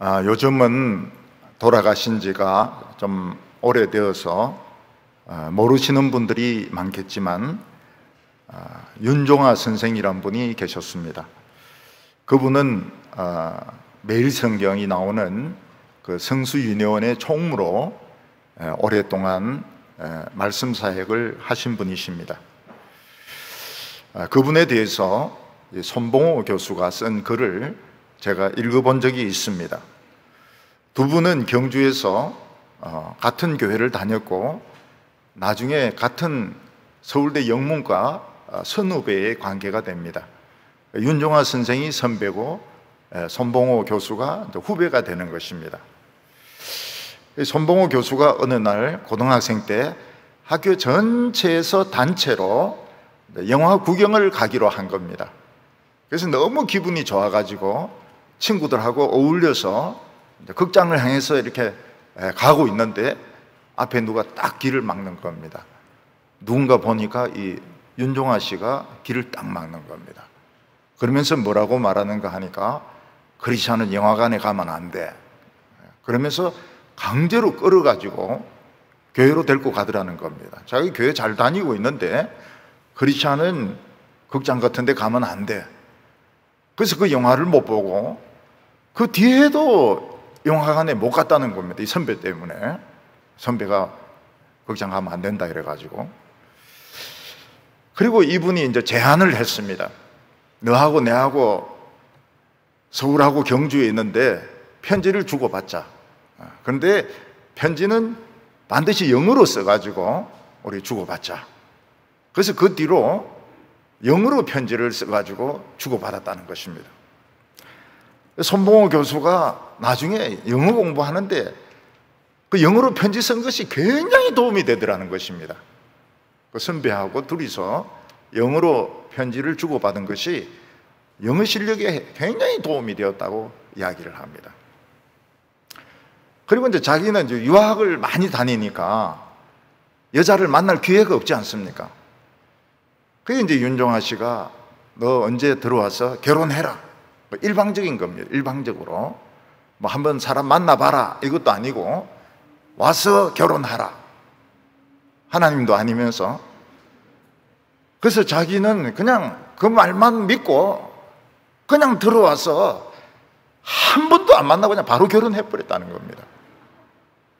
요즘은 돌아가신 지가 좀 오래되어서 모르시는 분들이 많겠지만 윤종아 선생이란 분이 계셨습니다. 그분은 매일 성경이 나오는 그 성수윤회원의 총무로 오랫동안 말씀 사역을 하신 분이십니다. 그분에 대해서 손봉호 교수가 쓴 글을 제가 읽어본 적이 있습니다. 두 분은 경주에서 같은 교회를 다녔고 나중에 같은 서울대 영문과 선후배의 관계가 됩니다. 윤종아 선생이 선배고 손봉호 교수가 후배가 되는 것입니다. 손봉호 교수가 어느 날 고등학생 때 학교 전체에서 단체로 영화 구경을 가기로 한 겁니다. 그래서 너무 기분이 좋아가지고 친구들하고 어울려서 극장을 향해서 이렇게 가고 있는데 앞에 누가 딱 길을 막는 겁니다. 누군가 보니까 이 윤종아 씨가 길을 딱 막는 겁니다. 그러면서 뭐라고 말하는가 하니까 크리스찬은 영화관에 가면 안 돼. 그러면서 강제로 끌어가지고 교회로 데리고 가더라는 겁니다. 자기 교회 잘 다니고 있는데 크리스찬은 극장 같은 데 가면 안 돼. 그래서 그 영화를 못 보고 그 뒤에도 영화관에 못 갔다는 겁니다. 이 선배 때문에. 선배가 극장 가면 안 된다 이래가지고. 그리고 이분이 이제 제안을 했습니다. 너하고 내하고 서울하고 경주에 있는데 편지를 주고받자. 그런데 편지는 반드시 영어로 써가지고 우리 주고받자. 그래서 그 뒤로 영어로 편지를 써가지고 주고받았다는 것입니다. 손봉호 교수가 나중에 영어 공부하는데 그 영어로 편지 쓴 것이 굉장히 도움이 되더라는 것입니다. 그 선배하고 둘이서 영어로 편지를 주고받은 것이 영어 실력에 굉장히 도움이 되었다고 이야기를 합니다. 그리고 이제 자기는 이제 유학을 많이 다니니까 여자를 만날 기회가 없지 않습니까? 그게 이제 윤종아 씨가 너 언제 들어와서 결혼해라. 뭐 일방적인 겁니다. 일방적으로. 뭐 한번 사람 만나봐라. 이것도 아니고 와서 결혼하라. 하나님도 아니면서. 그래서 자기는 그냥 그 말만 믿고 그냥 들어와서 한 번도 안 만나고 그냥 바로 결혼해버렸다는 겁니다.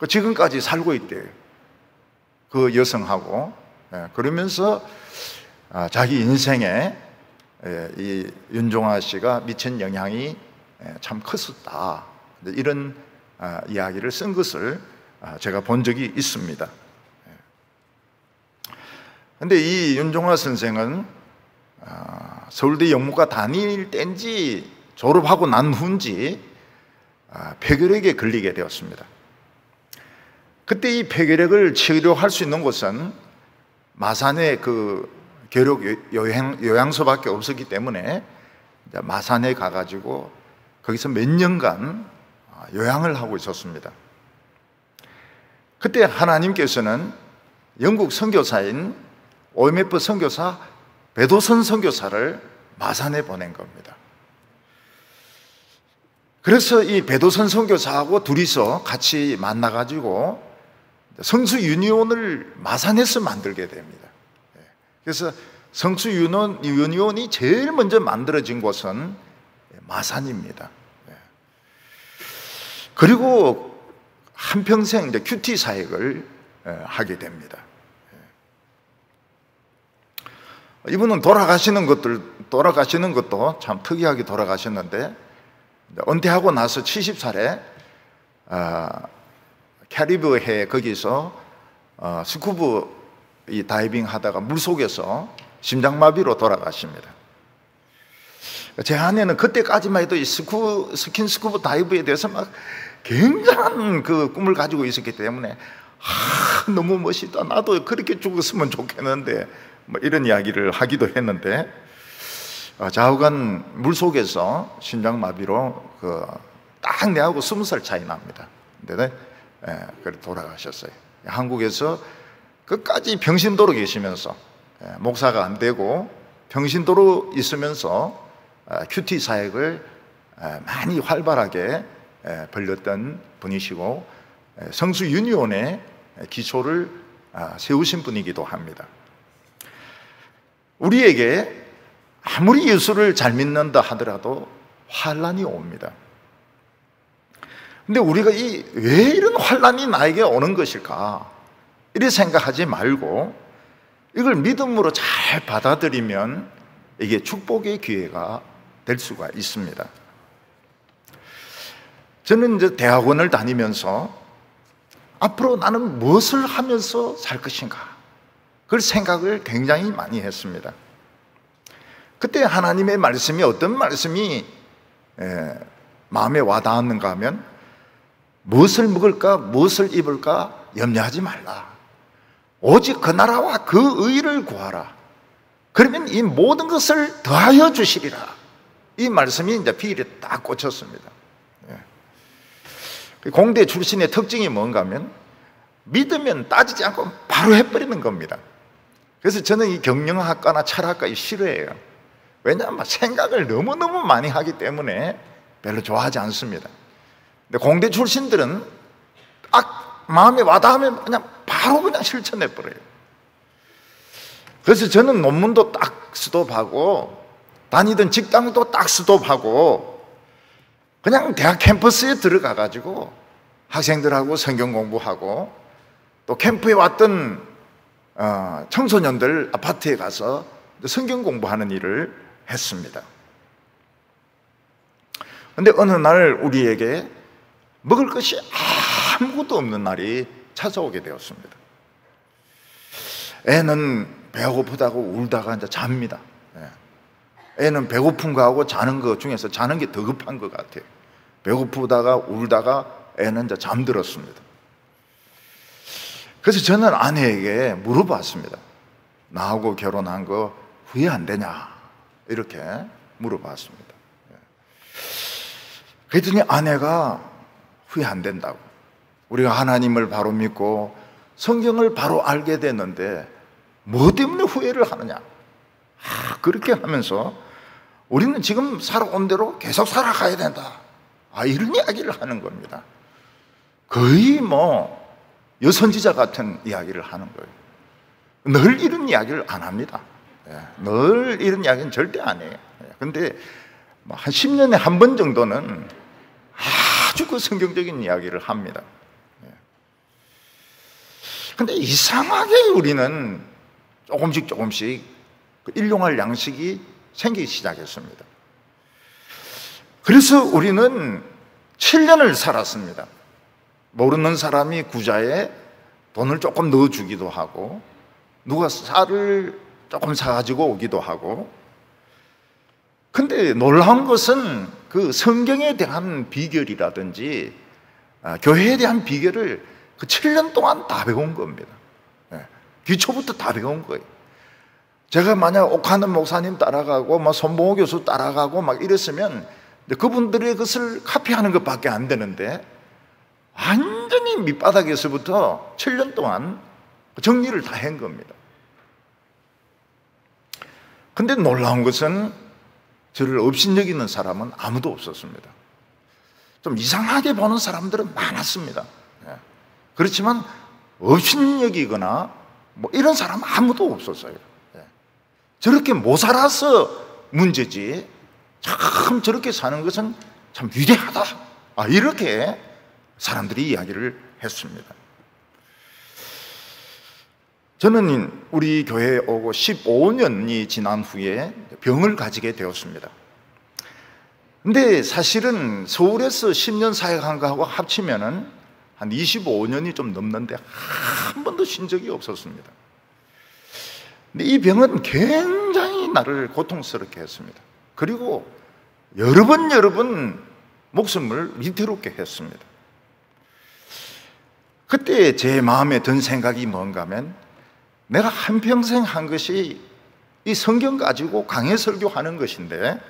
지금까지 살고 있대요. 그 여성하고. 그러면서 자기 인생에 이 윤종아 씨가 미친 영향이 참 컸었다. 이런 이야기를 쓴 것을 제가 본 적이 있습니다. 그런데 이 윤종아 선생은 서울대 영문과 다닐 때인지 졸업하고 난 후인지 폐결핵에 걸리게 되었습니다. 그때 이 폐결핵을 치료할 수 있는 곳은 마산의 그 결핵 요양소밖에 없었기 때문에 마산에 가가지고 거기서 몇 년간 요양을 하고 있었습니다. 그때 하나님께서는 영국 선교사인 OMF 선교사 배도선 선교사를 마산에 보낸 겁니다. 그래서 이 배도선 선교사하고 둘이서 같이 만나가지고 성수유니온을 마산에서 만들게 됩니다. 그래서 성수유니온이 제일 먼저 만들어진 곳은 마산입니다. 그리고 한평생 이제 큐티 사역을 하게 됩니다. 이분은 돌아가시는 것도 참 특이하게 돌아가셨는데 은퇴하고 나서 70살에 캐리브해 거기서 스쿠버 이 다이빙 하다가 물속에서 심장마비로 돌아가십니다. 제 아내는 그때까지만 해도 이 스킨스쿠버 다이브에 대해서 막 굉장한 그 꿈을 가지고 있었기 때문에 너무 멋있다. 나도 그렇게 죽었으면 좋겠는데 뭐 이런 이야기를 하기도 했는데 좌우간 물속에서 심장마비로 딱 내하고 20살 차이 납니다. 근데 그래 돌아가셨어요. 한국에서 끝까지 병신도로 계시면서 목사가 안 되고 병신도로 있으면서 큐티 사역을 많이 활발하게 벌렸던 분이시고 성수 유니온의 기초를 세우신 분이기도 합니다. 우리에게 아무리 예수를 잘 믿는다 하더라도 환난이 옵니다. 근데 우리가 왜 이런 환난이 나에게 오는 것일까? 이렇게 생각하지 말고 이걸 믿음으로 잘 받아들이면 이게 축복의 기회가 될 수가 있습니다. 저는 이제 대학원을 다니면서 앞으로 나는 무엇을 하면서 살 것인가? 그걸 생각을 굉장히 많이 했습니다. 그때 하나님의 말씀이 어떤 말씀이 마음에 와닿았는가 하면 무엇을 먹을까, 무엇을 입을까 염려하지 말라. 오직 그 나라와 그 의를 구하라. 그러면 이 모든 것을 더하여 주시리라. 이 말씀이 이제 비일에 딱 꽂혔습니다. 공대 출신의 특징이 뭔가 하면 믿으면 따지지 않고 바로 해버리는 겁니다. 그래서 저는 이 경영학과나 철학과 싫어해요. 왜냐하면 생각을 너무너무 많이 하기 때문에 별로 좋아하지 않습니다. 근데 공대 출신들은 딱 마음에 와닿으면 그냥 바로 그냥 실천해버려요. 그래서 저는 논문도 딱 스톱하고 다니던 직장도 딱 스톱하고 그냥 대학 캠퍼스에 들어가가지고 학생들하고 성경 공부하고 또 캠프에 왔던 청소년들 아파트에 가서 성경 공부하는 일을 했습니다. 그런데 어느 날 우리에게 먹을 것이 아무것도 없는 날이 찾아오게 되었습니다. 애는 배가 고프다고 울다가 이제 잡니다. 애는 배고픈 거하고 자는 거 중에서 자는 게 더 급한 것 같아요. 배고프다가 울다가 애는 이제 잠들었습니다. 그래서 저는 아내에게 물어봤습니다. 나하고 결혼한 거 후회 안 되냐? 이렇게 물어봤습니다. 그랬더니 아내가 후회 안 된다고. 우리가 하나님을 바로 믿고 성경을 바로 알게 됐는데 뭐 때문에 후회를 하느냐? 그렇게 하면서 우리는 지금 살아온 대로 계속 살아가야 된다. 이런 이야기를 하는 겁니다. 거의 여선지자 같은 이야기를 하는 거예요. 늘 이런 이야기를 안 합니다. 늘 이런 이야기는 절대 안 해요. 근데 한 10년에 한 번 정도는 아주 그 성경적인 이야기를 합니다. 근데 이상하게 우리는 조금씩 일용할 양식이 생기기 시작했습니다. 그래서 우리는 7년을 살았습니다. 모르는 사람이 구자에 돈을 조금 넣어주기도 하고 누가 쌀을 조금 사가지고 오기도 하고. 근데 놀라운 것은 그 성경에 대한 비결이라든지 교회에 대한 비결을 그 7년 동안 다 배운 겁니다. 기초부터 다 배운 거예요. 제가 만약 옥하는 목사님 따라가고 손봉호 교수 따라가고 이랬으면 그분들의 것을 카피하는 것밖에 안 되는데 완전히 밑바닥에서부터 7년 동안 정리를 다 한 겁니다. 근데 놀라운 것은 저를 업신여기는 사람은 아무도 없었습니다. 좀 이상하게 보는 사람들은 많았습니다. 그렇지만 업신여기거나 이런 사람 아무도 없었어요. 저렇게 못 살아서 문제지 참 저렇게 사는 것은 참 위대하다. 이렇게 사람들이 이야기를 했습니다. 저는 우리 교회에 오고 15년이 지난 후에 병을 가지게 되었습니다. 근데 사실은 서울에서 10년 사역한 거하고 합치면은 한 25년이 좀 넘는데 한 번도 쉰 적이 없었습니다. 근데 이 병은 굉장히 나를 고통스럽게 했습니다. 그리고 여러 번 목숨을 위태롭게 했습니다. 그때 제 마음에 든 생각이 뭔가 하면 내가 한평생 한 것이 이 성경 가지고 강해 설교하는 것인데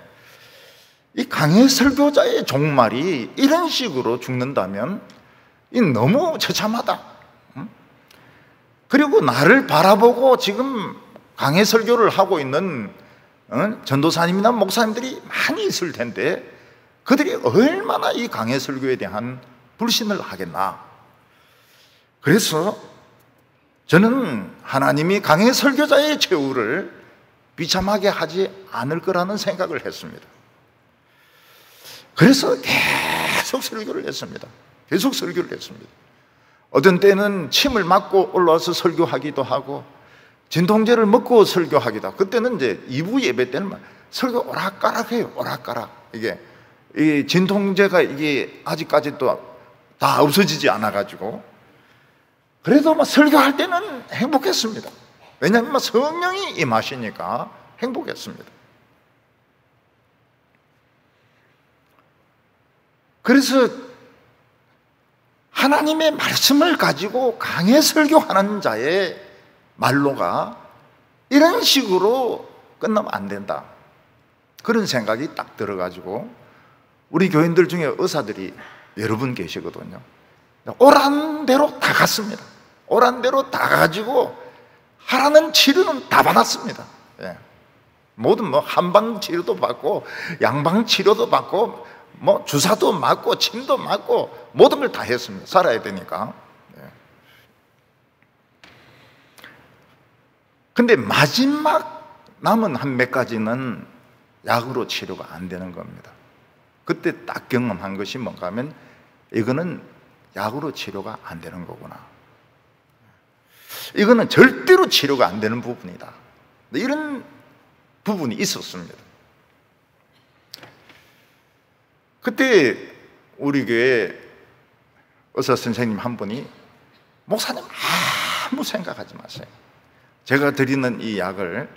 이 강해 설교자의 종말이 이런 식으로 죽는다면 이 너무 처참하다. 그리고 나를 바라보고 지금 강해 설교를 하고 있는 전도사님이나 목사님들이 많이 있을 텐데 그들이 얼마나 이 강해 설교에 대한 불신을 하겠나. 그래서 저는 하나님이 강해 설교자의 최후를 비참하게 하지 않을 거라는 생각을 했습니다. 그래서 계속 설교를 했습니다. 계속 설교를 했습니다. 어떤 때는 침을 맞고 올라와서 설교하기도 하고, 진통제를 먹고 설교하기도 하고, 그때는 이제 2부 예배 때는 설교 오락가락해요. 오락가락. 이게 이 진통제가 이게 아직까지도 다 없어지지 않아가지고, 그래도 막 설교할 때는 행복했습니다. 왜냐하면 성령이 임하시니까 행복했습니다. 그래서 하나님의 말씀을 가지고 강해 설교하는 자의 말로가 이런 식으로 끝나면 안 된다, 그런 생각이 딱 들어가지고 우리 교인들 중에 의사들이 여러 분 계시거든요. 오란 대로 다 갔습니다. 오란 대로 다 가지고 하라는 치료는 다 받았습니다. 예. 모든 뭐 한방 치료도 받고 양방 치료도 받고 뭐 주사도 맞고 침도 맞고 모든 걸 다 했습니다. 살아야 되니까. 예. 근데 마지막 남은 한 몇 가지는 약으로 치료가 안 되는 겁니다. 그때 딱 경험한 것이 뭔가 하면 이거는 약으로 치료가 안 되는 거구나. 이거는 절대로 치료가 안 되는 부분이다. 이런 부분이 있었습니다. 그때 우리 교회 의사 선생님 한 분이, 목사님 아무 생각하지 마세요. 제가 드리는 이 약을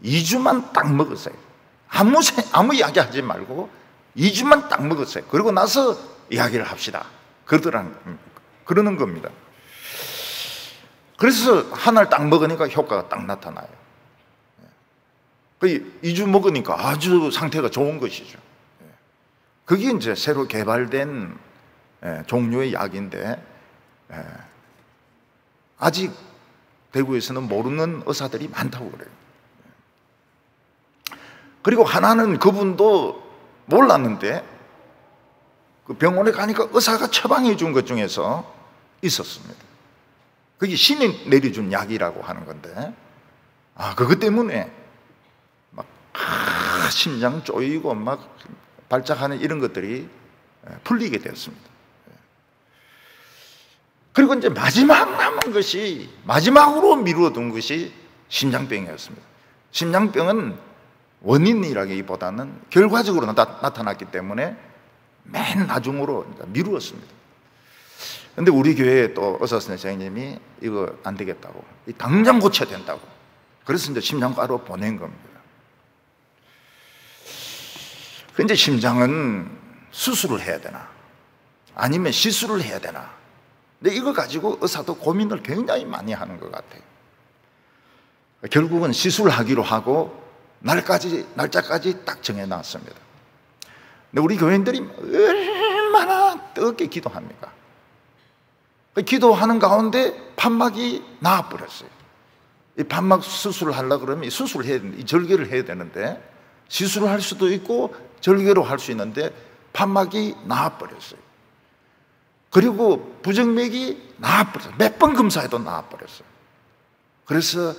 2주만 딱 먹으세요. 아무 이야기 하지 말고 2주만 딱 먹으세요. 그리고 나서 이야기를 합시다. 그러는 겁니다. 그래서 하나를 딱 먹으니까 효과가 딱 나타나요. 2주 먹으니까 아주 상태가 좋은 것이죠. 그게 이제 새로 개발된 종류의 약인데, 아직 대구에서는 모르는 의사들이 많다고 그래요. 그리고 하나는 그분도 몰랐는데 그 병원에 가니까 의사가 처방해 준 것 중에서 있었습니다. 그게 신이 내려준 약이라고 하는 건데, 그것 때문에 막 심장 쪼이고 막 발작하는 이런 것들이 풀리게 되었습니다. 그리고 이제 마지막 남은 것이, 마지막으로 미루어둔 것이 심장병이었습니다. 심장병은 원인이라기보다는 결과적으로 나타났기 때문에 맨 나중으로 미루었습니다. 그런데 우리 교회에 또 의사 선생님이 이거 안 되겠다고, 당장 고쳐야 된다고, 그래서 이제 심장과로 보낸 겁니다. 근데 심장은 수술을 해야 되나 아니면 시술을 해야 되나, 근데 이거 가지고 의사도 고민을 굉장히 많이 하는 것 같아요. 결국은 시술하기로 하고 날짜까지 딱 정해놨습니다. 근데 우리 교인들이 얼마나 뜨겁게 기도합니까? 기도하는 가운데 판막이 나와버렸어요. 이 판막 수술을 하려고 그러면 수술을 해야 되는데, 이 절개를 해야 되는데, 시술을 할 수도 있고 절개로 할 수 있는데 판막이 나와버렸어요. 그리고 부정맥이 나와버렸어요. 몇 번 검사해도 나와버렸어요. 그래서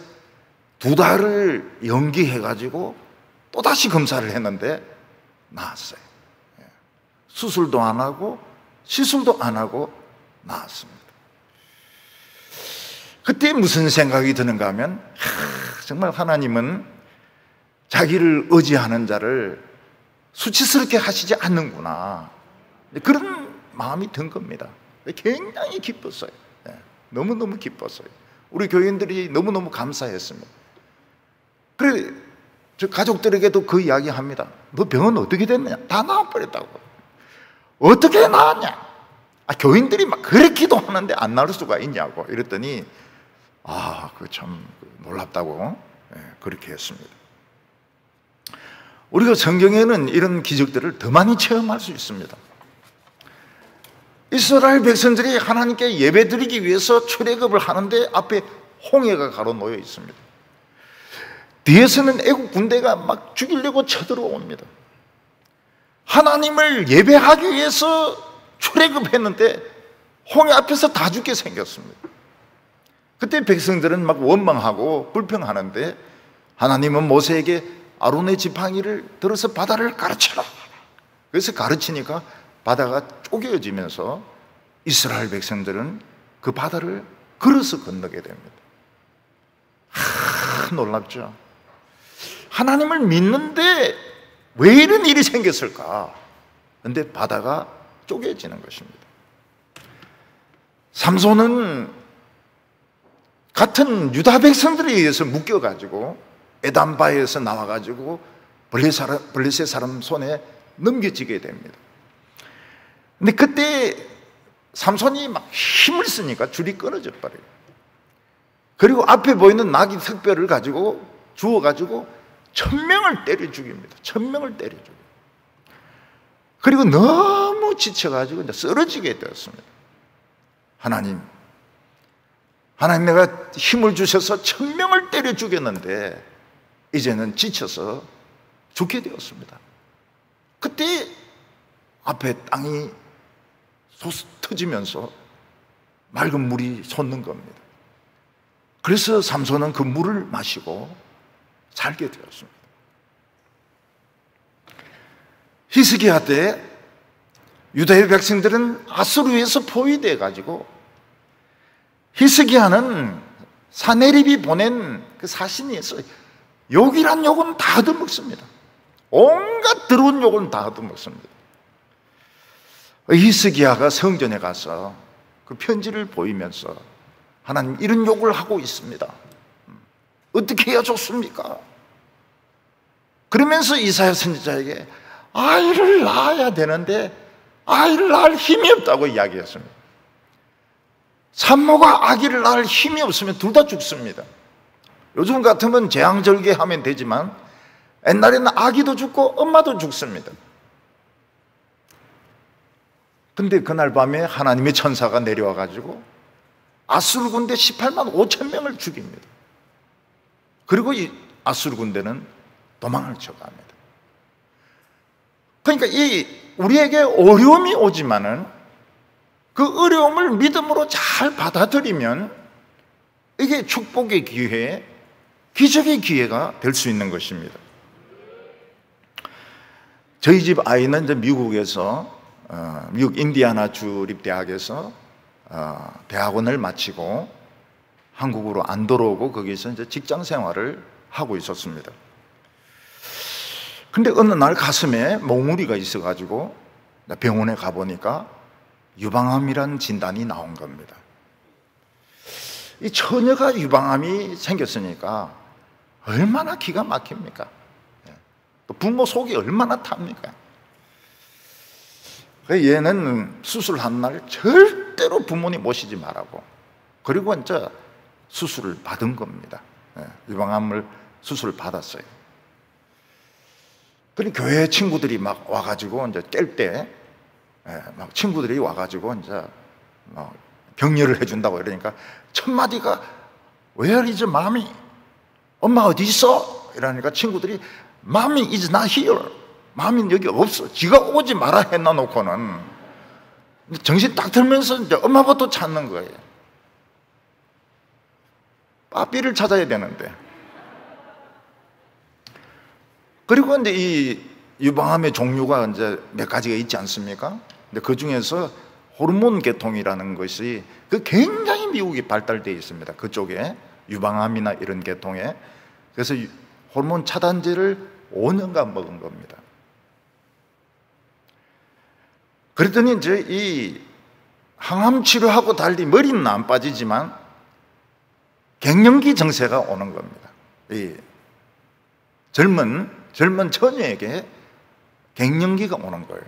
2달을 연기해가지고 또다시 검사를 했는데 나았어요. 수술도 안 하고 시술도 안 하고 나았습니다. 그때 무슨 생각이 드는가 하면, 정말 하나님은 자기를 의지하는 자를 수치스럽게 하시지 않는구나, 그런 마음이 든 겁니다. 굉장히 기뻤어요. 너무너무 기뻤어요. 우리 교인들이 너무너무 감사했습니다. 그래, 저 가족들에게도 그 이야기 합니다. 너 병은 어떻게 됐느냐? 다 나아버렸다고. 어떻게 나았냐? 교인들이 막 그래 기도하는데 안 나을 수가 있냐고 이랬더니, 그거 참 놀랍다고 그렇게 했습니다. 우리가 성경에는 이런 기적들을 더 많이 체험할 수 있습니다. 이스라엘 백성들이 하나님께 예배드리기 위해서 출애굽을 하는데 앞에 홍해가 가로놓여 있습니다. 뒤에서는 애국 군대가 막 죽이려고 쳐들어옵니다. 하나님을 예배하기 위해서 출애굽했는데 홍해 앞에서 다 죽게 생겼습니다. 그때 백성들은 막 원망하고 불평하는데 하나님은 모세에게 아론의 지팡이를 들어서 바다를 가르쳐라. 그래서 가르치니까 바다가 쪼개어지면서 이스라엘 백성들은 그 바다를 걸어서 건너게 됩니다. 놀랍죠? 하나님을 믿는데 왜 이런 일이 생겼을까? 그런데 바다가 쪼개지는 것입니다. 삼손은 같은 유다 백성들에 의해서 묶여가지고 에담바에서 나와가지고 블레셋 사람 손에 넘겨지게 됩니다. 근데 그때 삼손이 막 힘을 쓰니까 줄이 끊어져 버려요. 그리고 앞에 보이는 나귀 턱뼈를 가지고 주워가지고 1000명을 때려 죽입니다. 1000명을 때려 죽여요. 그리고 너무 지쳐가지고 이제 쓰러지게 되었습니다. 하나님 내가 힘을 주셔서 1000명을 때려 죽였는데 이제는 지쳐서 죽게 되었습니다. 그때 앞에 땅이 터지면서 맑은 물이 솟는 겁니다. 그래서 삼손은 그 물을 마시고 살게 되었습니다. 히스기야 때 유다의 백성들은 아수르에서 포위되어 가지고 히스기야는 사네립이 보낸 그 사신에서 욕이란 욕은 다 얻어먹습니다. 온갖 더러운 욕은 다 얻어먹습니다. 히스기야가 성전에 가서 그 편지를 보이면서 하나님 이런 욕을 하고 있습니다. 어떻게 해야 좋습니까? 그러면서 이사야 선지자에게 아이를 낳아야 되는데 아이를 낳을 힘이 없다고 이야기했습니다. 산모가 아기를 낳을 힘이 없으면 둘 다 죽습니다. 요즘 같으면 재앙절개하면 되지만 옛날에는 아기도 죽고 엄마도 죽습니다. 근데 그날 밤에 하나님의 천사가 내려와 가지고 아수르 군대 18만 5천 명을 죽입니다. 그리고 이 아수르 군대는 도망을 쳐갑니다. 그러니까 우리에게 어려움이 오지만은 그 어려움을 믿음으로 잘 받아들이면 이게 축복의 기회, 기적의 기회가 될 수 있는 것입니다. 저희 집 아이는 이제 미국에서 미국 인디아나 주립대학에서 대학원을 마치고 한국으로 안 돌아오고 거기서 이제 직장 생활을 하고 있었습니다. 근데 어느 날 가슴에 몽우리가 있어가지고 병원에 가보니까 유방암이란 진단이 나온 겁니다. 이 처녀가 유방암이 생겼으니까 얼마나 기가 막힙니까? 또 부모 속이 얼마나 탑니까? 얘는 수술한 날 절대로 부모님 모시지 말라고. 그리고 이제 수술을 받은 겁니다. 유방암을 수술을 받았어요. 그리고 교회 친구들이 막 와가지고 이제 깰 때, 막 친구들이 와가지고 이제 막 격려를 해준다고 이러니까 첫 마디가 Where is mommy? 엄마 어디 있어? 이러니까 친구들이 Mommy is not here. 마음이 여기 없어. 지가 오지 마라 했나 놓고는 정신 딱 들면서 이제 엄마부터 찾는 거예요. 빠삐를 찾아야 되는데. 그리고 이제 이 유방암의 종류가 이제 몇 가지가 있지 않습니까? 근데 그 중에서 호르몬 계통이라는 것이 그 굉장히 미국이 발달되어 있습니다. 그쪽에 유방암이나 이런 계통에. 그래서 호르몬 차단제를 5년간 먹은 겁니다. 그랬더니 이제 이 항암 치료하고 달리 머리는 안 빠지지만 갱년기 증세가 오는 겁니다. 이 젊은 처녀에게 갱년기가 오는 거예요.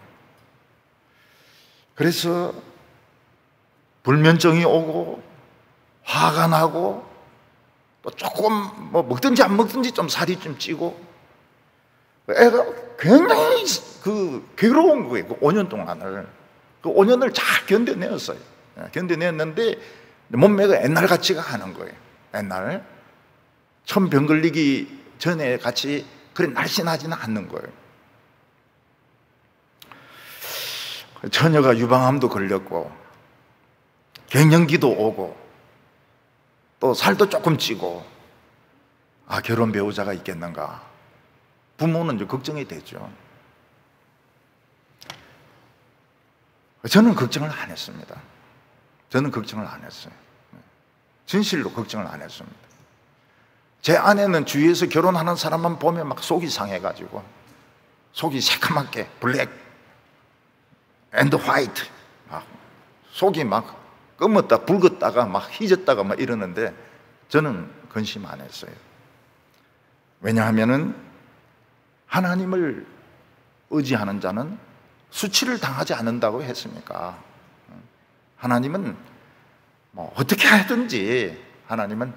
그래서 불면증이 오고 화가 나고 또 조금 뭐 먹든지 안 먹든지 좀 살이 좀 찌고 애가 굉장히 괴로운 거예요. 그 5년 동안을. 그 5년을 잘 견뎌내었어요. 견뎌냈는데 몸매가 옛날 같지가 않은 거예요. 옛날 처음 병 걸리기 전에 같이 그래 날씬하지는 않는 거예요. 처녀가 유방암도 걸렸고 갱년기도 오고 또 살도 조금 찌고 결혼 배우자가 있겠는가? 부모는 좀 걱정이 되죠. 저는 걱정을 안 했습니다. 저는 걱정을 안 했어요. 진실로 걱정을 안 했습니다. 제 아내는 주위에서 결혼하는 사람만 보면 막 속이 상해가지고 속이 새카맣게 블랙 앤드 화이트 속이 막 검었다 붉었다가 막 희졌다가 막 이러는데 저는 근심 안 했어요. 왜냐하면은 하나님을 의지하는 자는 수치를 당하지 않는다고 했습니까? 하나님은 뭐 어떻게 하든지 하나님은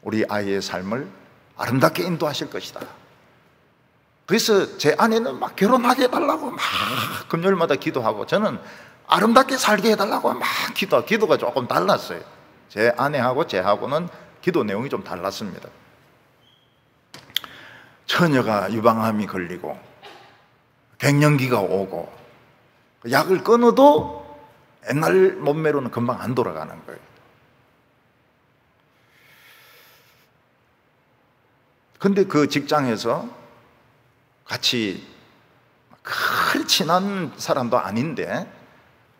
우리 아이의 삶을 아름답게 인도하실 것이다. 그래서 제 아내는 막 결혼하게 해달라고 막 금요일마다 기도하고 저는 아름답게 살게 해달라고 막 기도가 조금 달랐어요. 제 아내하고 제하고는 기도 내용이 좀 달랐습니다. 처녀가 유방암이 걸리고 갱년기가 오고 약을 끊어도 옛날 몸매로는 금방 안 돌아가는 거예요. 근데 그 직장에서 같이 그리 친한 사람도 아닌데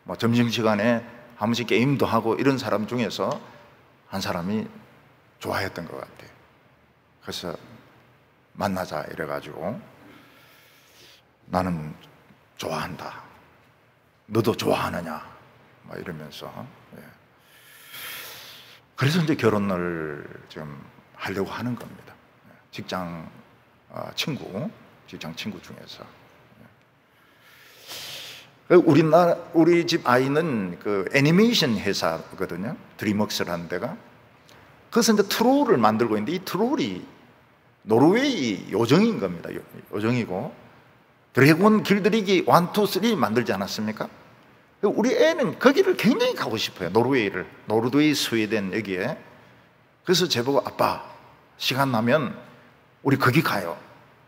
뭐 점심시간에 한 번씩 게임도 하고 이런 사람 중에서 한 사람이 좋아했던 것 같아요. 그래서 만나자 이래가지고 나는 좋아한다. 너도 좋아하느냐? 막 이러면서 그래서 이제 결혼을 지금 하려고 하는 겁니다. 직장 친구 중에서 우리 집 아이는 그 애니메이션 회사거든요. 드림웍스라는 데가. 그래서 이제 트롤을 만들고 있는데 이 트롤이 노르웨이 요정인 겁니다. 요정이고 드래곤 길들이기 1, 2, 3 만들지 않았습니까? 우리 애는 거기를 굉장히 가고 싶어요. 노르웨이, 스웨덴 여기에. 그래서 제보고 아빠 시간 나면 우리 거기 가요.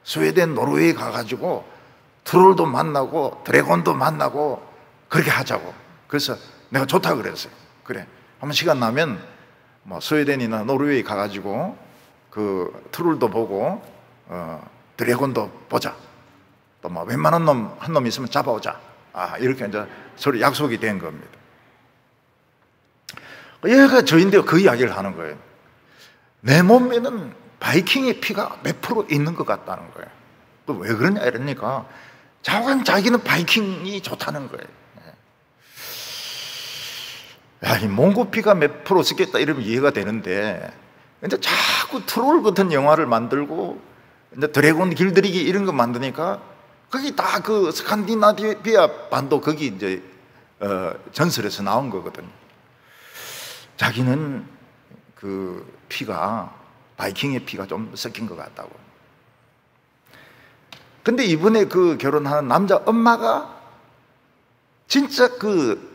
스웨덴, 노르웨이 가가지고 트롤도 만나고 드래곤도 만나고 그렇게 하자고. 그래서 내가 좋다 그랬어요. 그래, 한번 시간 나면 뭐 스웨덴이나 노르웨이 가가지고 그 트롤도 보고 드래곤도 보자. 또 뭐 웬만한 놈 한 놈 있으면 잡아오자. 이렇게 이제 서로 약속이 된 겁니다. 얘가 저인데 그 이야기를 하는 거예요. 내 몸에는 바이킹의 피가 몇 프로 있는 것 같다는 거예요. 왜 그러냐 이러니까 자기는 바이킹이 좋다는 거예요. 야, 이 몽고 피가 몇 프로 쓰겠다 이러면 이해가 되는데 이제 자꾸 트롤 같은 영화를 만들고 이제 드래곤 길들이기 이런 거 만드니까 거기 다 그 스칸디나비아 반도 거기 이제 전설에서 나온 거거든요. 자기는 그 피가 바이킹의 피가 좀 섞인 것 같다고. 근데 이번에 그 결혼하는 남자 엄마가 진짜 그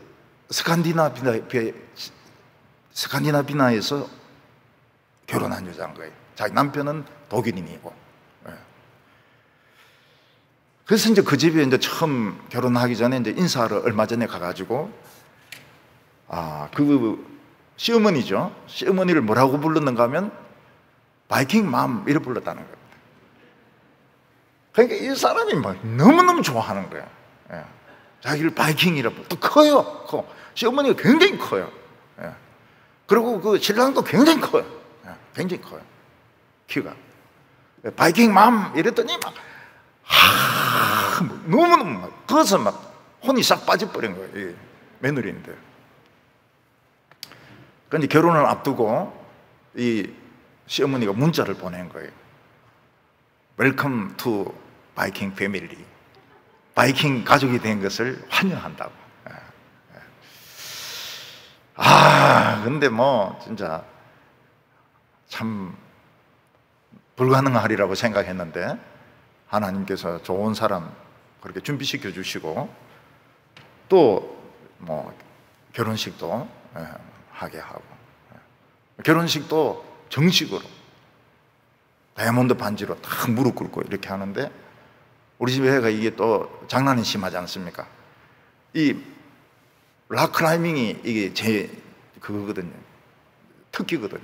스칸디나비아에서 결혼한 여자인 거예요. 자기 남편은 독일인이고. 그래서 이제 그 집에 이제 처음 결혼하기 전에 이제 인사를 얼마 전에 가가지고 그 시어머니죠. 시어머니를 뭐라고 불렀는가 하면 바이킹 맘 이렇게 불렀다는 거예요. 그러니까 이 사람이 막 너무너무 좋아하는 거예요. 자기를 바이킹이라고. 또 커요. 시어머니가 굉장히 커요. 그리고 그 신랑도 굉장히 커요. 굉장히 커요. 키가. 바이킹 맘 이랬더니 막 너무너무 막 그래서 막 혼이 싹 빠져버린 거예요. 이 며느리인데. 그런데 결혼을 앞두고 이 시어머니가 문자를 보낸 거예요. 웰컴 투 바이킹 패밀리. 바이킹 가족이 된 것을 환영한다고. 근데 뭐 진짜 참 불가능하리라고 생각했는데 하나님께서 좋은 사람 그렇게 준비시켜 주시고 또 뭐 결혼식도 하게 하고 결혼식도 정식으로 다이아몬드 반지로 딱 무릎 꿇고 이렇게 하는데 우리 집 애가 이게 또 장난이 심하지 않습니까? 이 락클라이밍이 이게 제 그거거든요. 특기거든요.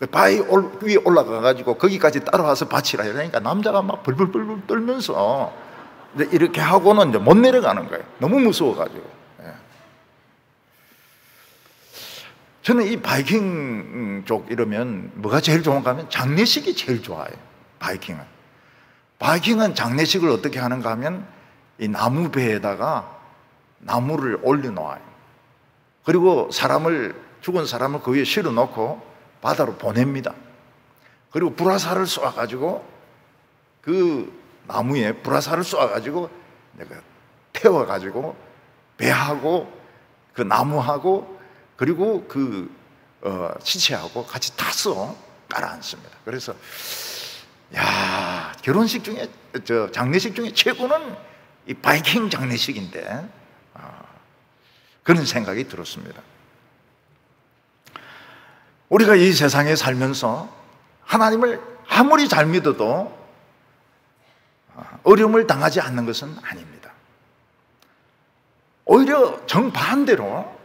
바위 위에 올라가가지고 거기까지 따라와서 받치라 이러니까 남자가 막 벌벌벌 떨면서 이렇게 하고는 이제 못 내려가는 거예요. 너무 무서워가지고. 예. 저는 이 바이킹 쪽 이러면 뭐가 제일 좋은가 하면 장례식이 제일 좋아요. 바이킹은 장례식을 어떻게 하는가 하면 이 나무 배에다가 나무를 올려놓아요. 그리고 죽은 사람을 그 위에 실어놓고 바다로 보냅니다. 그리고 불화살을 쏘아가지고 그 나무에 불화살을 쏘아가지고 내가 태워가지고 배하고 그 나무하고 그리고 그 시체하고 같이 타서 깔아앉습니다. 그래서 야, 결혼식 중에 장례식 중에 최고는 이 바이킹 장례식인데 그런 생각이 들었습니다. 우리가 이 세상에 살면서 하나님을 아무리 잘 믿어도 어려움을 당하지 않는 것은 아닙니다. 오히려 정반대로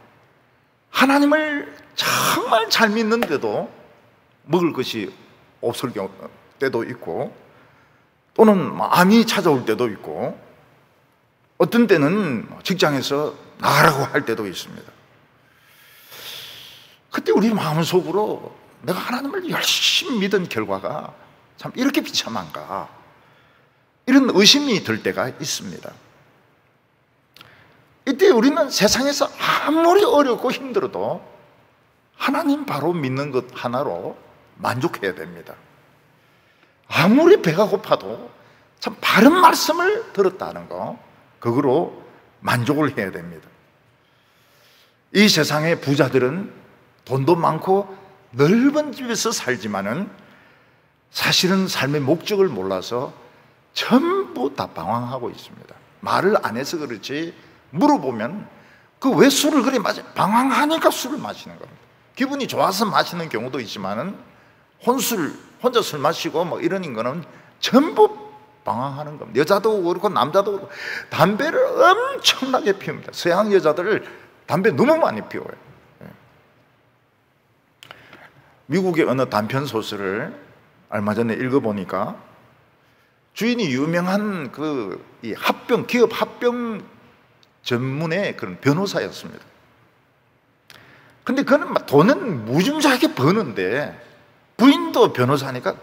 하나님을 정말 잘 믿는데도 먹을 것이 없을 때도 있고 또는 암이 찾아올 때도 있고 어떤 때는 직장에서 나가라고 할 때도 있습니다. 그때 우리 마음속으로 내가 하나님을 열심히 믿은 결과가 참 이렇게 비참한가 이런 의심이 들 때가 있습니다. 이때 우리는 세상에서 아무리 어렵고 힘들어도 하나님 바로 믿는 것 하나로 만족해야 됩니다. 아무리 배가 고파도 참 바른 말씀을 들었다는 거 그거로 만족을 해야 됩니다. 이 세상의 부자들은 돈도 많고 넓은 집에서 살지만은 사실은 삶의 목적을 몰라서 전부 다 방황하고 있습니다. 말을 안 해서 그렇지 물어보면 그 왜 술을 그래 마셔? 방황하니까 술을 마시는 겁니다. 기분이 좋아서 마시는 경우도 있지만은 혼자 술 마시고 뭐 이런 거는 전부 방황하는 겁니다. 여자도 그렇고 남자도 그렇고 담배를 엄청나게 피웁니다. 서양 여자들 담배 너무 많이 피워요. 미국의 어느 단편 소설을 얼마 전에 읽어보니까 주인이 유명한 기업 합병 전문의 그런 변호사였습니다. 근데 그는 돈은 무지무지하게 버는데 부인도 변호사니까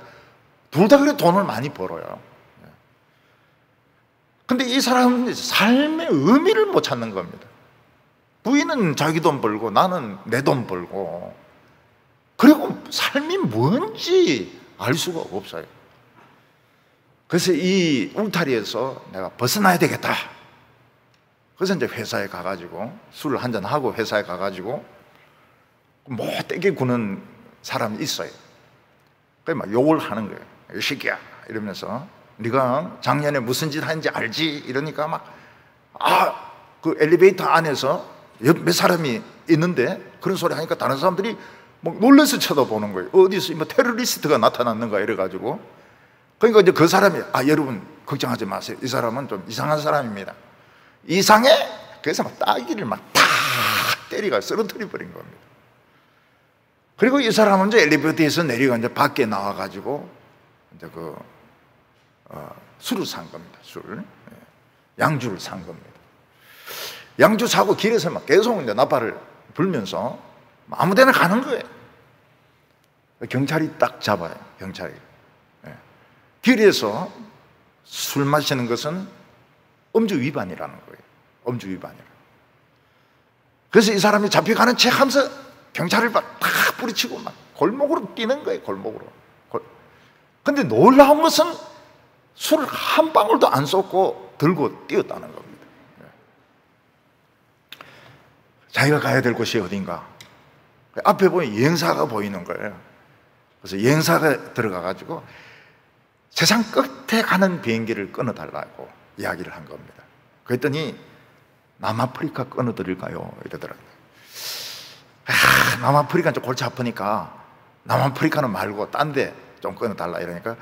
둘 다 그래 돈을 많이 벌어요. 근데 이 사람은 삶의 의미를 못 찾는 겁니다. 부인은 자기 돈 벌고 나는 내 돈 벌고 그리고 삶이 뭔지 알 수가 없어요. 그래서 이 울타리에서 내가 벗어나야 되겠다. 그래서 이제 회사에 가가지고 술을 한잔하고 회사에 가가지고 못되게 구는 사람이 있어요. 그래서 막 욕을 하는 거예요. 이 새끼야 이러면서 네가 작년에 무슨 짓 했는지 알지? 이러니까 그 엘리베이터 안에서 몇 사람이 있는데 그런 소리 하니까 다른 사람들이 막 놀라서 쳐다보는 거예요. 어디서 뭐 테러리스트가 나타났는가 이래가지고. 그러니까 이제 그 사람이 여러분 걱정하지 마세요. 이 사람은 좀 이상한 사람입니다. 이상해? 그래서 막 따귀를 막 탁 때리가 쓰러뜨려 버린 겁니다. 그리고 이 사람은 이제 엘리베이터에서 내려가 이제 밖에 나와가지고 이제 술을 산 겁니다. 양주를 산 겁니다. 양주 사고 길에서 막 계속 이제 나팔을 불면서 아무데나 가는 거예요. 경찰이 딱 잡아요. 경찰이. 길에서 술 마시는 것은 음주 위반이라는 거예요. 음주 위반이라. 그래서 이 사람이 잡혀가는 체 하면서 경찰을 막 다 뿌리치고 막 골목으로 뛰는 거예요. 골목으로. 근데 놀라운 것은 술을 한 방울도 안 쏟고 들고 뛰었다는 겁니다. 자기가 가야 될 곳이 어딘가. 앞에 보면 여행사가 보이는 거예요. 그래서 여행사가 들어가가지고 세상 끝에 가는 비행기를 끊어달라고 이야기를 한 겁니다. 그랬더니 남아프리카 끊어드릴까요? 이러더라고요. 남아프리카는 좀 골치 아프니까 남아프리카는 말고 딴 데 좀 끊어달라 이러니까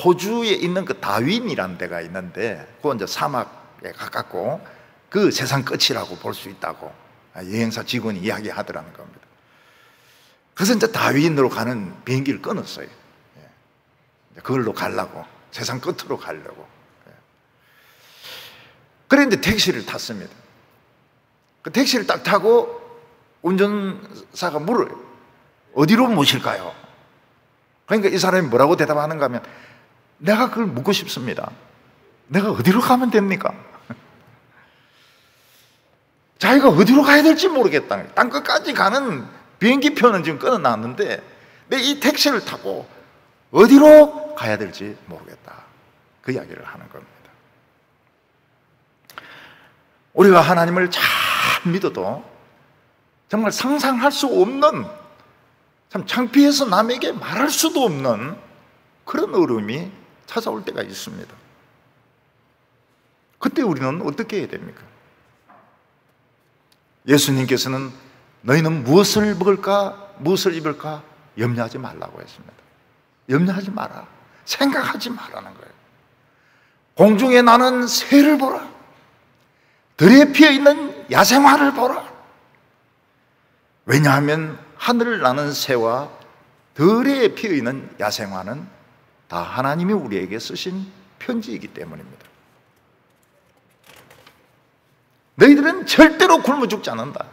호주에 있는 그 다윈이라는 데가 있는데 그건 이제 사막에 가깝고 그 세상 끝이라고 볼 수 있다고 여행사 직원이 이야기하더라는 겁니다. 그래서 이제 다윈으로 가는 비행기를 끊었어요. 그걸로 가려고, 세상 끝으로 가려고. 그런데 택시를 탔습니다. 그 택시를 딱 타고 운전사가 물어요. 어디로 모실까요? 그러니까 이 사람이 뭐라고 대답하는가 하면, 내가 그걸 묻고 싶습니다. 내가 어디로 가면 됩니까? 자기가 어디로 가야 될지 모르겠다. 땅 끝까지 가는 비행기 표는 지금 끊어놨는데 내 이 택시를 타고 어디로 가야 될지 모르겠다. 그 이야기를 하는 겁니다. 우리가 하나님을 잘 믿어도 정말 상상할 수 없는, 참 창피해서 남에게 말할 수도 없는 그런 어려움이 찾아올 때가 있습니다. 그때 우리는 어떻게 해야 됩니까? 예수님께서는 너희는 무엇을 먹을까, 무엇을 입을까 염려하지 말라고 했습니다. 염려하지 마라. 생각하지 말라는 거예요. 공중에 나는 새를 보라. 들에 피어있는 야생화를 보라. 왜냐하면 하늘을 나는 새와 들에 피어있는 야생화는 다 하나님이 우리에게 쓰신 편지이기 때문입니다. 너희들은 절대로 굶어 죽지 않는다.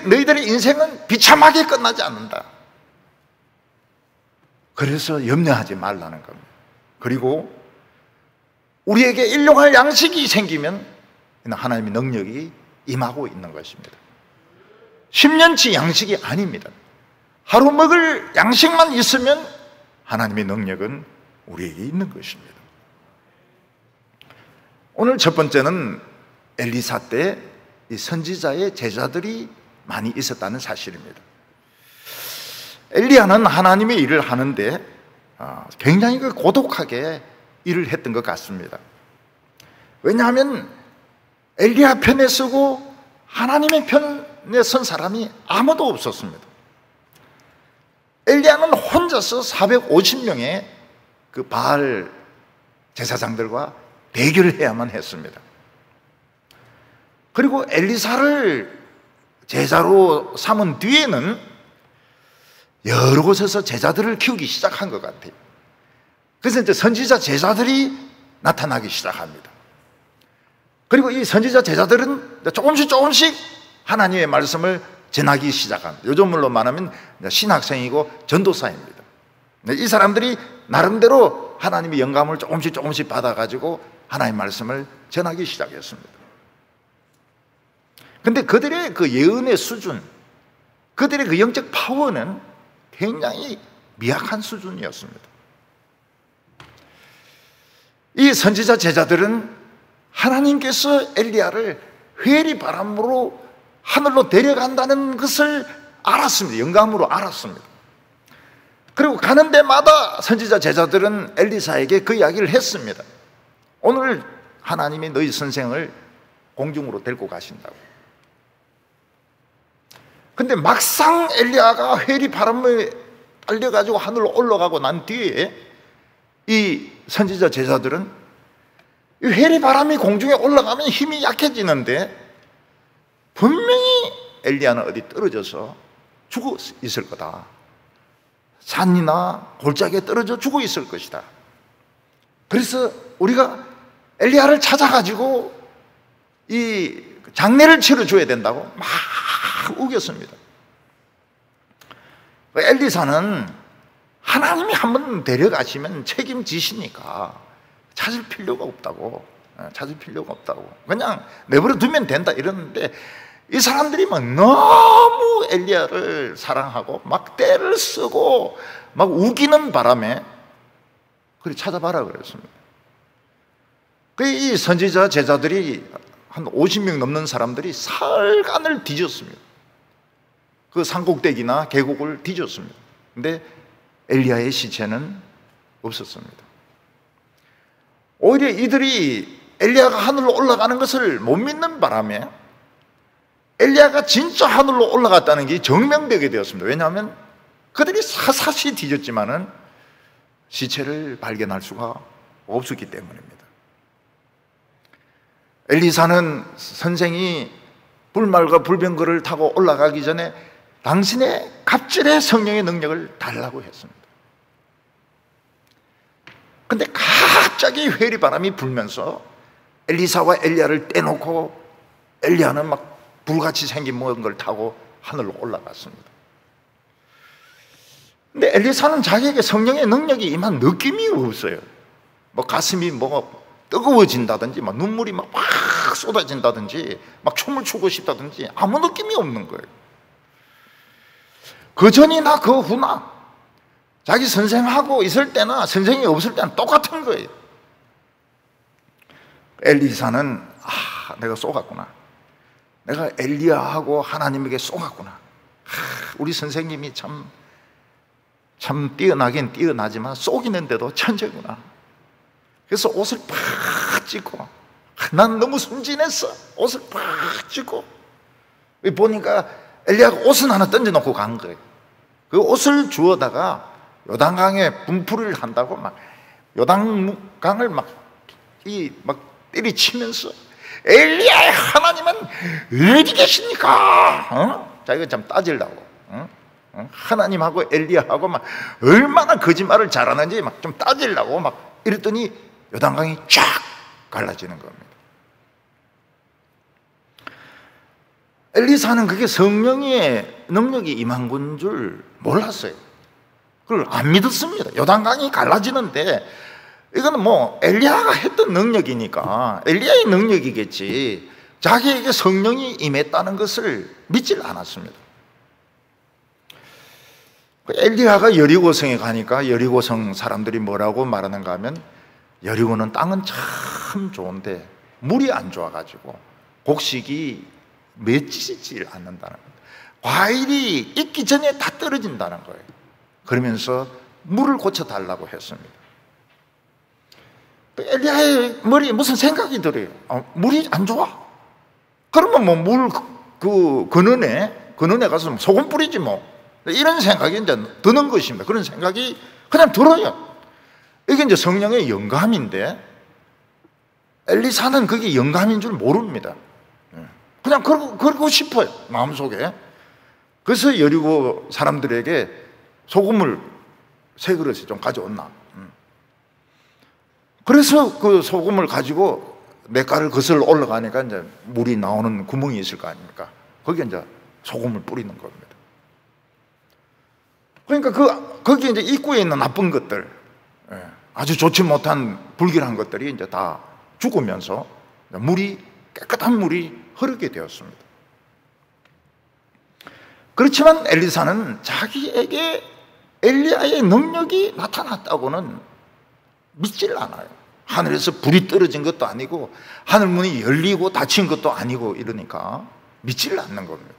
너희들의 인생은 비참하게 끝나지 않는다. 그래서 염려하지 말라는 겁니다. 그리고 우리에게 일용할 양식이 생기면 하나님의 능력이 임하고 있는 것입니다. 10년치 양식이 아닙니다. 하루 먹을 양식만 있으면 하나님의 능력은 우리에게 있는 것입니다. 오늘 첫 번째는 엘리사 때 이 선지자의 제자들이 많이 있었다는 사실입니다. 엘리야는 하나님의 일을 하는데 굉장히 고독하게 일을 했던 것 같습니다. 왜냐하면 엘리야 편에 서고 하나님의 편에 선 사람이 아무도 없었습니다. 엘리야는 혼자서 450명의 그 바알 제사장들과 대결을 해야만 했습니다. 그리고 엘리사를 제자로 삼은 뒤에는 여러 곳에서 제자들을 키우기 시작한 것 같아요. 그래서 이제 선지자 제자들이 나타나기 시작합니다. 그리고 이 선지자 제자들은 조금씩 하나님의 말씀을 전하기 시작합니다. 요즘으로 말하면 신학생이고 전도사입니다. 이 사람들이 나름대로 하나님의 영감을 조금씩 받아가지고 하나님의 말씀을 전하기 시작했습니다. 근데 그들의 그 예언의 수준, 그들의 그 영적 파워는 굉장히 미약한 수준이었습니다. 이 선지자 제자들은 하나님께서 엘리야를 회리 바람으로 하늘로 데려간다는 것을 알았습니다. 영감으로 알았습니다. 그리고 가는 데마다 선지자 제자들은 엘리사에게 그 이야기를 했습니다. 오늘 하나님이 너희 선생을 공중으로 데리고 가신다고. 근데 막상 엘리야가 회리 바람을 달려가지고 하늘로 올라가고 난 뒤에 이 선지자 제자들은 이 회리 바람이 공중에 올라가면 힘이 약해지는데 분명히 엘리야는 어디 떨어져서 죽어 있을 거다. 산이나 골짜기에 떨어져 죽어 있을 것이다. 그래서 우리가 엘리야를 찾아가지고 이 장례를 치러줘야 된다고 막 우겼습니다. 엘리사는 하나님이 한번 데려가시면 책임지시니까 찾을 필요가 없다고, 그냥 내버려 두면 된다 이러는데 이 사람들이 막 너무 엘리야를 사랑하고 막 떼를 쓰고 막 우기는 바람에 그래 찾아봐라 그랬습니다. 이 선지자 제자들이 한 50명 넘는 사람들이 사흘간을 뒤졌습니다. 그 산꼭대기나 계곡을 뒤졌습니다. 근데 엘리야의 시체는 없었습니다. 오히려 이들이 엘리야가 하늘로 올라가는 것을 못 믿는 바람에 엘리야가 진짜 하늘로 올라갔다는 게 증명되게 되었습니다. 왜냐하면 그들이 사사시 뒤졌지만은 시체를 발견할 수가 없었기 때문입니다. 엘리사는 선생이 불말과 불병거를 타고 올라가기 전에 당신의 갑절의 성령의 능력을 달라고 했습니다. 근데 갑자기 회리바람이 불면서 엘리사와 엘리야를 떼놓고 엘리야는 막 불같이 생긴 걸 타고 하늘로 올라갔습니다. 근데 엘리사는 자기에게 성령의 능력이 임한 느낌이 없어요. 뭐 가슴이 뭐 뜨거워진다든지 막 눈물이 막 쏟아진다든지 막 춤을 추고 싶다든지 아무 느낌이 없는 거예요. 그 전이나 그 후나 자기 선생하고 있을 때나 선생이 없을 때는 똑같은 거예요. 엘리사는 내가 쏘갔구나. 내가 엘리야하고 하나님에게 쏘갔구나. 우리 선생님이 참 뛰어나긴 뛰어나지만 쏘기는데도 천재구나. 그래서 옷을 팍 찢고, 난 너무 순진했어. 옷을 팍 찢고 보니까 엘리야가 옷은 하나 던져놓고 간 거예요. 그 옷을 주워다가 요단강에 분풀이를 한다고 막 요단강을 막 때리치면서 엘리야의 하나님은 어디 계십니까? 자기가 참 따지려고 하나님하고 엘리야하고 막 얼마나 거짓말을 잘하는지 막 좀 따지려고 막 이랬더니 요단강이 쫙 갈라지는 겁니다. 엘리사는 그게 성령의 능력이 임한 건 줄 몰랐어요. 그걸 안 믿었습니다. 요단강이 갈라지는데 이거는 뭐 엘리야가 했던 능력이니까 엘리야의 능력이겠지 자기에게 성령이 임했다는 것을 믿질 않았습니다. 엘리야가 여리고성에 가니까 여리고성 사람들이 뭐라고 말하는가 하면 여리고는 땅은 참 좋은데 물이 안 좋아가지고 곡식이 맺히질 않는다는 거예요. 과일이 익기 전에 다 떨어진다는 거예요. 그러면서 물을 고쳐달라고 했습니다. 엘리야의 머리에 무슨 생각이 들어요? 물이 안 좋아? 그러면 뭐 물 근원에 가서 소금 뿌리지 뭐. 이런 생각이 이제 드는 것입니다. 그런 생각이 그냥 들어요. 이게 이제 성령의 영감인데 엘리사는 그게 영감인 줄 모릅니다. 그냥 그러고 싶어요, 마음속에. 그래서 여리고 사람들에게 소금을 3그릇을 좀 가져왔나. 그래서 그 소금을 가지고 냇가를 거슬러 올라가니까 이제 물이 나오는 구멍이 있을 거 아닙니까? 거기에 이제 소금을 뿌리는 겁니다. 그러니까 거기에 이제 입구에 있는 나쁜 것들, 아주 좋지 못한 불길한 것들이 이제 다 죽으면서 깨끗한 물이 흐르게 되었습니다. 그렇지만 엘리사는 자기에게 엘리야의 능력이 나타났다고는 믿질 않아요. 하늘에서 불이 떨어진 것도 아니고 하늘문이 열리고 닫힌 것도 아니고 이러니까 믿질 않는 겁니다.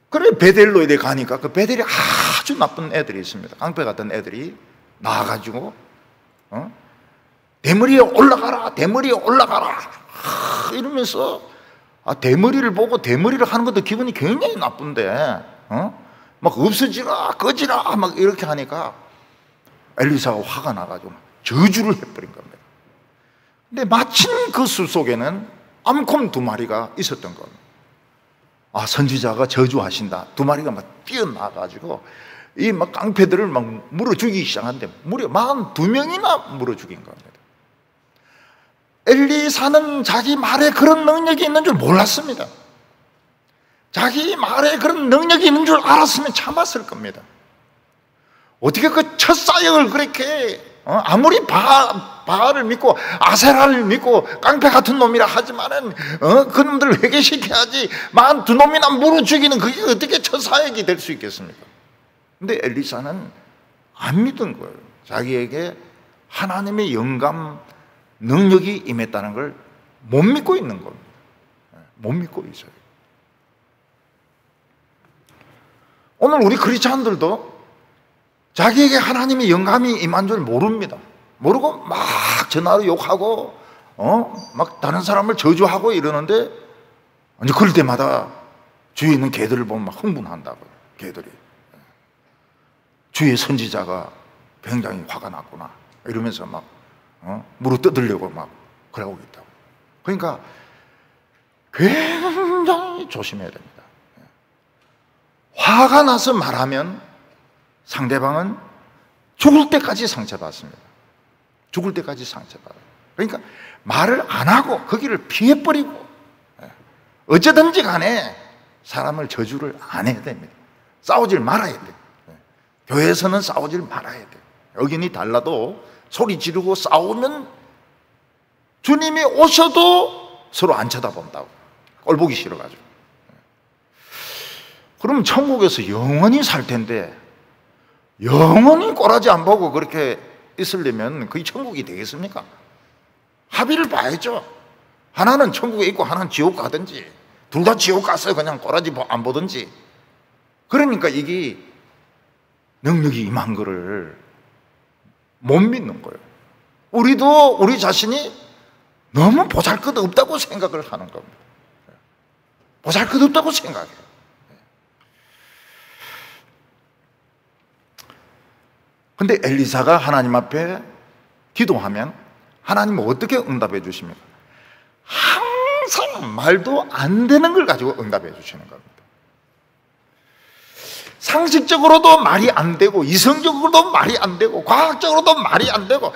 그래 베델로에 가니까 그 베델이 아주 나쁜 애들이 있습니다. 깡패 같은 애들이 나와가지고 대머리에 올라가라, 대머리에 올라가라 이러면서 대머리를 보고 대머리를 하는 것도 기분이 굉장히 나쁜데 막 없어지라, 꺼지라 막 이렇게 하니까 엘리사가 화가 나가지고 저주를 해버린 겁니다. 근데 마침 그 숲 속에는 암콤 2마리가 있었던 겁니다. 선지자가 저주하신다. 2마리가 막 뛰어나가지고 이 막 깡패들을 막 물어 죽이기 시작하는데 무려 42명이나 물어 죽인 겁니다. 엘리사는 자기 말에 그런 능력이 있는 줄 몰랐습니다. 자기 말에 그런 능력이 있는 줄 알았으면 참았을 겁니다. 어떻게 그 첫 사역을 그렇게 아무리 바알을 믿고 아세라를 믿고 깡패 같은 놈이라 하지만은 그놈들을 회개시켜야지 42놈이나 물어 죽이는 그게 어떻게 첫 사역이 될 수 있겠습니까? 근데 엘리사는 안 믿은 거예요. 자기에게 하나님의 영감 능력이 임했다는 걸 못 믿고 있는 겁니다. 못 믿고 있어요. 오늘 우리 크리스찬들도 자기에게 하나님의 영감이 임한 줄 모릅니다. 모르고 막 전화로 욕하고 막 다른 사람을 저주하고 이러는데 이제 그럴 때마다 주위에 있는 개들을 보면 막 흥분한다고요. 개들이 주위의 선지자가 굉장히 화가 났구나 이러면서 막 물어 뜯으려고 막 그러고 있다고. 그러니까 굉장히 조심해야 됩니다. 화가 나서 말하면 상대방은 죽을 때까지 상처받습니다. 죽을 때까지 상처받아요. 그러니까 말을 안 하고 거기를 피해버리고 어쩌든지 간에 사람을 저주를 안 해야 됩니다. 싸우질 말아야 돼요. 교회에서는 싸우질 말아야 돼요. 의견이 달라도 소리 지르고 싸우면 주님이 오셔도 서로 안 쳐다본다고. 꼴 보기 싫어가지고. 그러면 천국에서 영원히 살 텐데 영원히 꼬라지 안 보고 그렇게 있으려면 그게 천국이 되겠습니까? 합의를 봐야죠. 하나는 천국에 있고 하나는 지옥 가든지, 둘 다 지옥 가서 그냥 꼬라지 안 보든지. 그러니까 이게 능력이 임한 거를 못 믿는 거예요. 우리도 우리 자신이 너무 보잘것없다고 생각을 하는 겁니다. 보잘것없다고 생각해요. 근데 엘리사가 하나님 앞에 기도하면 하나님은 어떻게 응답해 주십니까? 항상 말도 안 되는 걸 가지고 응답해 주시는 겁니다. 상식적으로도 말이 안 되고, 이성적으로도 말이 안 되고, 과학적으로도 말이 안 되고,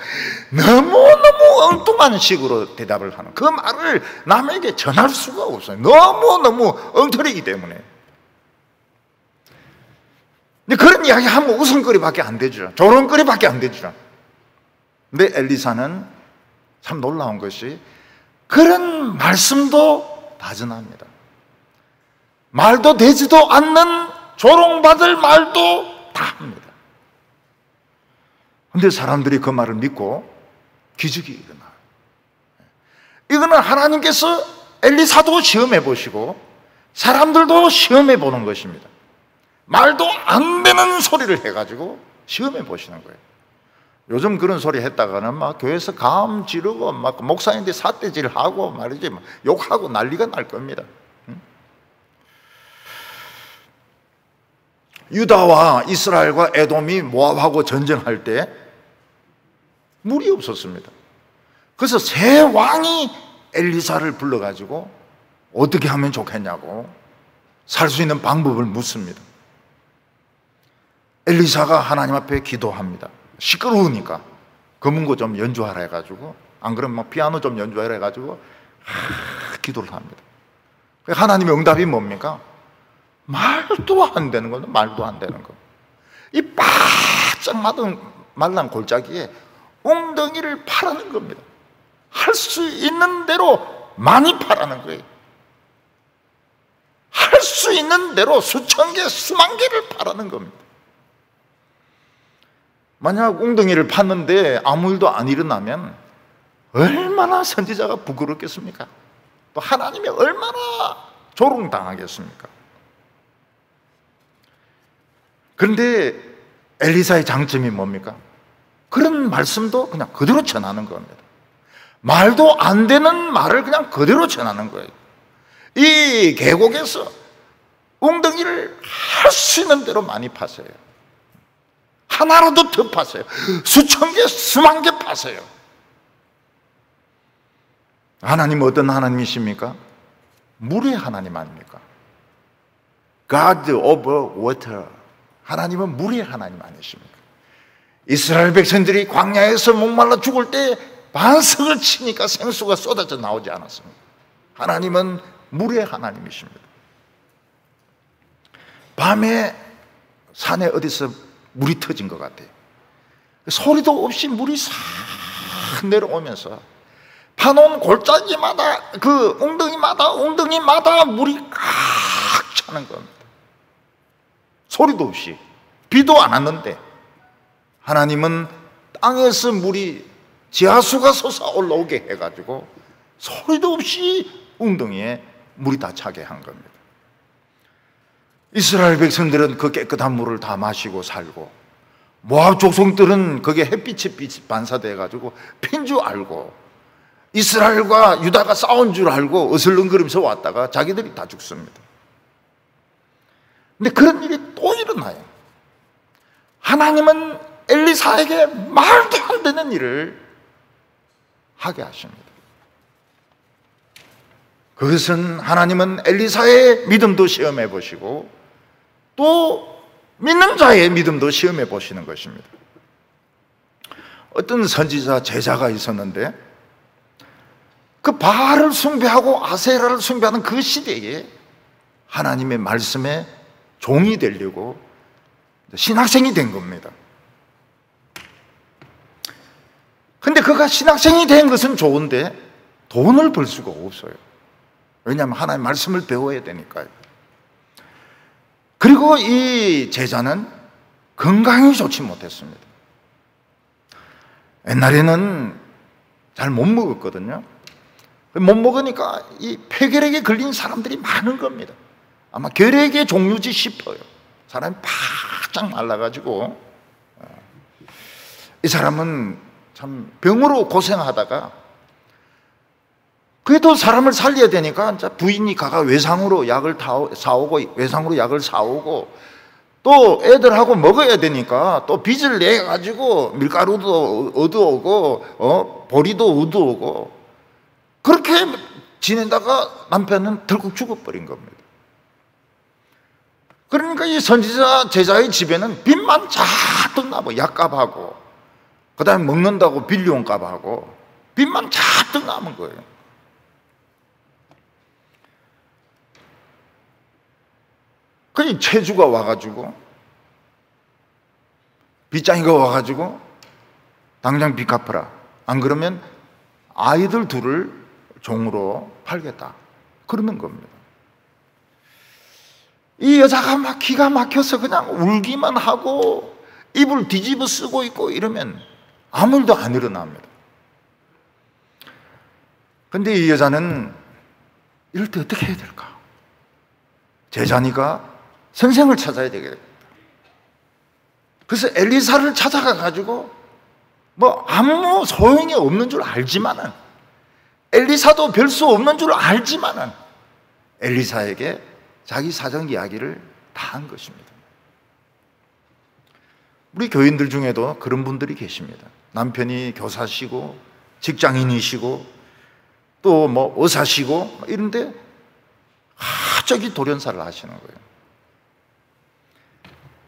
너무너무 엉뚱한 식으로 대답을 하는, 그 말을 남에게 전할 수가 없어요. 너무너무 엉터리이기 때문에. 근데 그런 이야기 하면 웃음거리밖에 안 되죠. 조롱거리밖에 안 되죠. 근데 엘리사는 참 놀라운 것이 그런 말씀도 다 전합니다. 말도 되지도 않는 조롱받을 말도 다 합니다. 근데 사람들이 그 말을 믿고 기적이 일어나요. 이거는 하나님께서 엘리사도 시험해 보시고 사람들도 시험해 보는 것입니다. 말도 안 되는 소리를 해가지고 시험해 보시는 거예요. 요즘 그런 소리 했다가는 막 교회에서 감 지르고 막 목사님들이 삿대질하고 말이지 막 욕하고 난리가 날 겁니다. 유다와 이스라엘과 에돔이 모압하고 전쟁할 때 물이 없었습니다. 그래서 새 왕이 엘리사를 불러가지고 어떻게 하면 좋겠냐고 살 수 있는 방법을 묻습니다. 엘리사가 하나님 앞에 기도합니다. 시끄러우니까 검은고 좀 연주하라 해가지고, 안 그러면 막 피아노 좀 연주하라 해가지고 기도를 합니다. 하나님의 응답이 뭡니까? 말도 안 되는 거는 말도 안 되는 거. 이 바짝 말란 골짜기에 엉덩이를 파라는 겁니다. 할 수 있는 대로 많이 파라는 거예요. 할 수 있는 대로 수천 개, 수만 개를 파라는 겁니다. 만약 엉덩이를 팠는데 아무 일도 안 일어나면 얼마나 선지자가 부끄럽겠습니까? 또 하나님이 얼마나 조롱당하겠습니까? 그런데 엘리사의 장점이 뭡니까? 그런 말씀도 그냥 그대로 전하는 겁니다. 말도 안 되는 말을 그냥 그대로 전하는 거예요. 이 계곡에서 엉덩이를 할 수 있는 대로 많이 파세요. 하나라도 더 파세요. 수천 개, 수만 개 파세요. 하나님 어떤 하나님이십니까? 물의 하나님 아닙니까? God over water. 하나님은 물의 하나님 아니십니까? 이스라엘 백성들이 광야에서 목말라 죽을 때 반석을 치니까 생수가 쏟아져 나오지 않았습니다. 하나님은 물의 하나님이십니다. 밤에 산에 어디서 물이 터진 것 같아요. 소리도 없이 물이 싹 내려오면서 파놓은 골짜기마다 그 엉덩이마다 물이 꽉 차는 겁니다. 소리도 없이, 비도 안 왔는데 하나님은 땅에서 물이 지하수가 솟아 올라오게 해가지고 소리도 없이 엉덩이에 물이 다 차게 한 겁니다. 이스라엘 백성들은 그 깨끗한 물을 다 마시고 살고, 모압 족속들은 그게 햇빛에 반사돼가지고 핀 줄 알고, 이스라엘과 유다가 싸운 줄 알고 어슬렁거리면서 왔다가 자기들이 다 죽습니다. 근데 그런 일이 또 일어나요. 하나님은 엘리사에게 말도 안 되는 일을 하게 하십니다. 그것은 하나님은 엘리사의 믿음도 시험해 보시고 또 믿는 자의 믿음도 시험해 보시는 것입니다. 어떤 선지자 제자가 있었는데 그 바알을 숭배하고 아세라를 숭배하는 그 시대에 하나님의 말씀에 종이 되려고 신학생이 된 겁니다. 근데 그가 신학생이 된 것은 좋은데 돈을 벌 수가 없어요. 왜냐하면 하나님의 말씀을 배워야 되니까요. 그리고 이 제자는 건강이 좋지 못했습니다. 옛날에는 잘 못 먹었거든요. 못 먹으니까 이 폐결핵에 걸린 사람들이 많은 겁니다. 아마 결핵의 종류지 싶어요. 사람이 바짝 말라가지고 이 사람은 참 병으로 고생하다가 그래도 사람을 살려야 되니까 부인이 가가 외상으로 약을 사오고 외상으로 약을 사오고 또 애들하고 먹어야 되니까 또 빚을 내 가지고 밀가루도 얻어오고 보리도 얻어오고 그렇게 지내다가 남편은 덜컥 죽어버린 겁니다. 그러니까 이 선지자 제자의 집에는 빚만 잔뜩 나고 약값하고 그 다음에 먹는다고 빌려온 값하고 빚만 잔뜩 남은 거예요. 그니 채주가 와가지고 빚쟁이가 와가지고 당장 빚 갚아라. 안 그러면 아이들 둘을 종으로 팔겠다. 그러는 겁니다. 이 여자가 막 기가 막혀서 그냥 울기만 하고 입을 뒤집어 쓰고 있고 이러면 아무 일도 안 일어납니다. 근데 이 여자는 이럴 때 어떻게 해야 될까? 제자니까 선생을 찾아야 되겠다. 그래서 엘리사를 찾아가 가지고 뭐 아무 소용이 없는 줄 알지만은 엘리사도 별 수 없는 줄 알지만은 엘리사에게 자기 사정 이야기를 다 한 것입니다. 우리 교인들 중에도 그런 분들이 계십니다. 남편이 교사시고 직장인이시고 또 뭐 의사시고 이런데 갑자기 돌연사를 하시는 거예요.